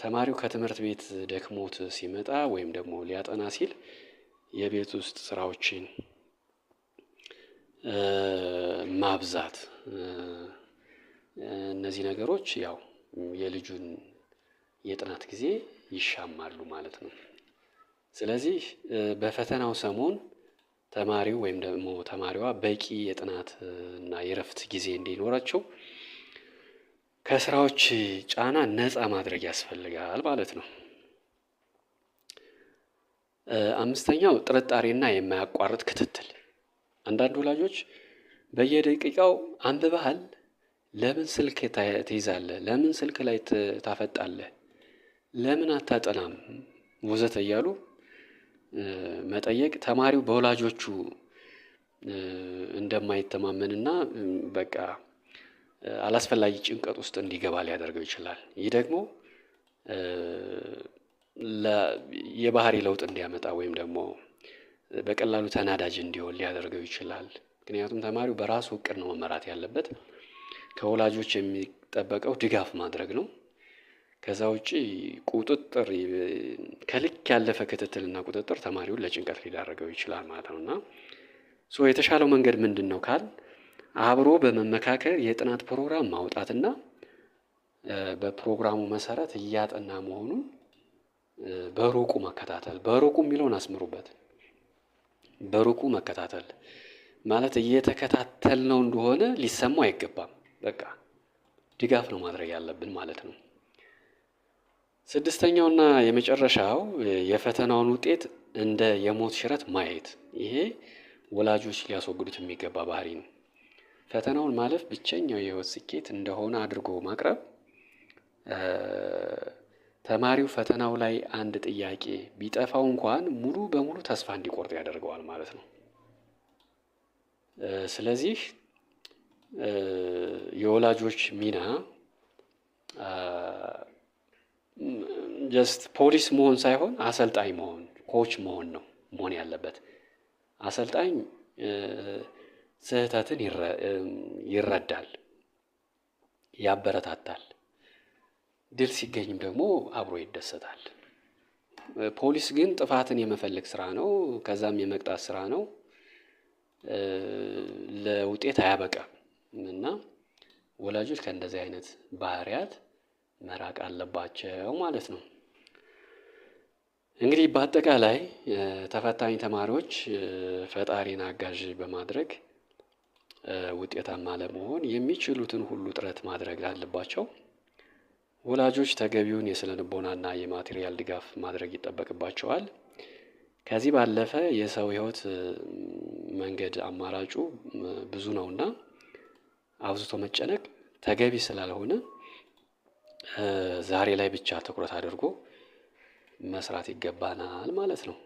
A: ተማሪው ከትምህርት ቤት ደክሞት ሲመጣ ወይም ደግሞ ሊያጠና ሲል የቤት ውስጥ ስራዎችን ማብዛት፣ እነዚህ ነገሮች ያው የልጁን የጥናት ጊዜ ይሻማሉ ማለት ነው። ስለዚህ በፈተናው ሰሞን ተማሪው ወይም ደግሞ ተማሪዋ በቂ የጥናት እና የእረፍት ጊዜ እንዲኖራቸው ከስራዎች ጫና ነፃ ማድረግ ያስፈልጋል ማለት ነው። አምስተኛው ጥርጣሬና የማያቋርጥ ክትትል። አንዳንድ ወላጆች በየደቂቃው አንብበሃል? ለምን ስልክ ትይዛለህ? ለምን ስልክ ላይ ታፈጣለህ? ለምን አታጠናም? ወዘተ እያሉ መጠየቅ ተማሪው በወላጆቹ እንደማይተማመንና በቃ አላስፈላጊ ጭንቀት ውስጥ እንዲገባ ሊያደርገው ይችላል። ይህ ደግሞ የባህሪ ለውጥ እንዲያመጣ ወይም ደግሞ በቀላሉ ተናዳጅ እንዲሆን ሊያደርገው ይችላል። ምክንያቱም ተማሪው በራሱ እቅድ ነው መመራት ያለበት። ከወላጆች የሚጠበቀው ድጋፍ ማድረግ ነው። ከዛ ውጪ ቁጥጥር፣ ከልክ ያለፈ ክትትልና ቁጥጥር ተማሪውን ለጭንቀት ሊዳረገው ይችላል ማለት ነው እና የተሻለው መንገድ ምንድን ነው ካል አብሮ በመመካከር የጥናት ፕሮግራም ማውጣትና በፕሮግራሙ መሰረት እያጠና መሆኑን በሩቁ መከታተል። በሩቁ የሚለውን አስምሩበት። በሩቁ መከታተል ማለት እየተከታተልነው እንደሆነ ሊሰማው አይገባም። በቃ ድጋፍ ነው ማድረግ ያለብን ማለት ነው። ስድስተኛውና የመጨረሻው የፈተናውን ውጤት እንደ የሞት ሽረት ማየት። ይሄ ወላጆች ሊያስወግዱት የሚገባ ባህሪ ነው። ፈተናውን ማለፍ ብቸኛው የህይወት ስኬት እንደሆነ አድርጎ ማቅረብ ተማሪው ፈተናው ላይ አንድ ጥያቄ ቢጠፋው እንኳን ሙሉ በሙሉ ተስፋ እንዲቆርጥ ያደርገዋል ማለት ነው። ስለዚህ የወላጆች ሚና ጀስት ፖሊስ መሆን ሳይሆን አሰልጣኝ መሆን፣ ኮች መሆን ነው መሆን ያለበት። አሰልጣኝ ስህተትን ይረዳል፣ ያበረታታል፣ ድል ሲገኝም ደግሞ አብሮ ይደሰታል። ፖሊስ ግን ጥፋትን የመፈለግ ስራ ነው፣ ከዛም የመቅጣት ስራ ነው፣ ለውጤት አያበቃም እና ወላጆች ከእንደዚህ አይነት ባህሪያት መራቅ አለባቸው ማለት ነው። እንግዲህ በአጠቃላይ ተፈታኝ ተማሪዎች ፈጣሪን አጋዥ በማድረግ ውጤታማ ለመሆን የሚችሉትን ሁሉ ጥረት ማድረግ አለባቸው። ወላጆች ተገቢውን የስነ ልቦናና የማቴሪያል ድጋፍ ማድረግ ይጠበቅባቸዋል። ከዚህ ባለፈ የሰው ሕይወት መንገድ አማራጩ ብዙ ነውና አብዝቶ መጨነቅ ተገቢ ስላልሆነ ዛሬ ላይ ብቻ ትኩረት አድርጎ መስራት ይገባናል ማለት ነው።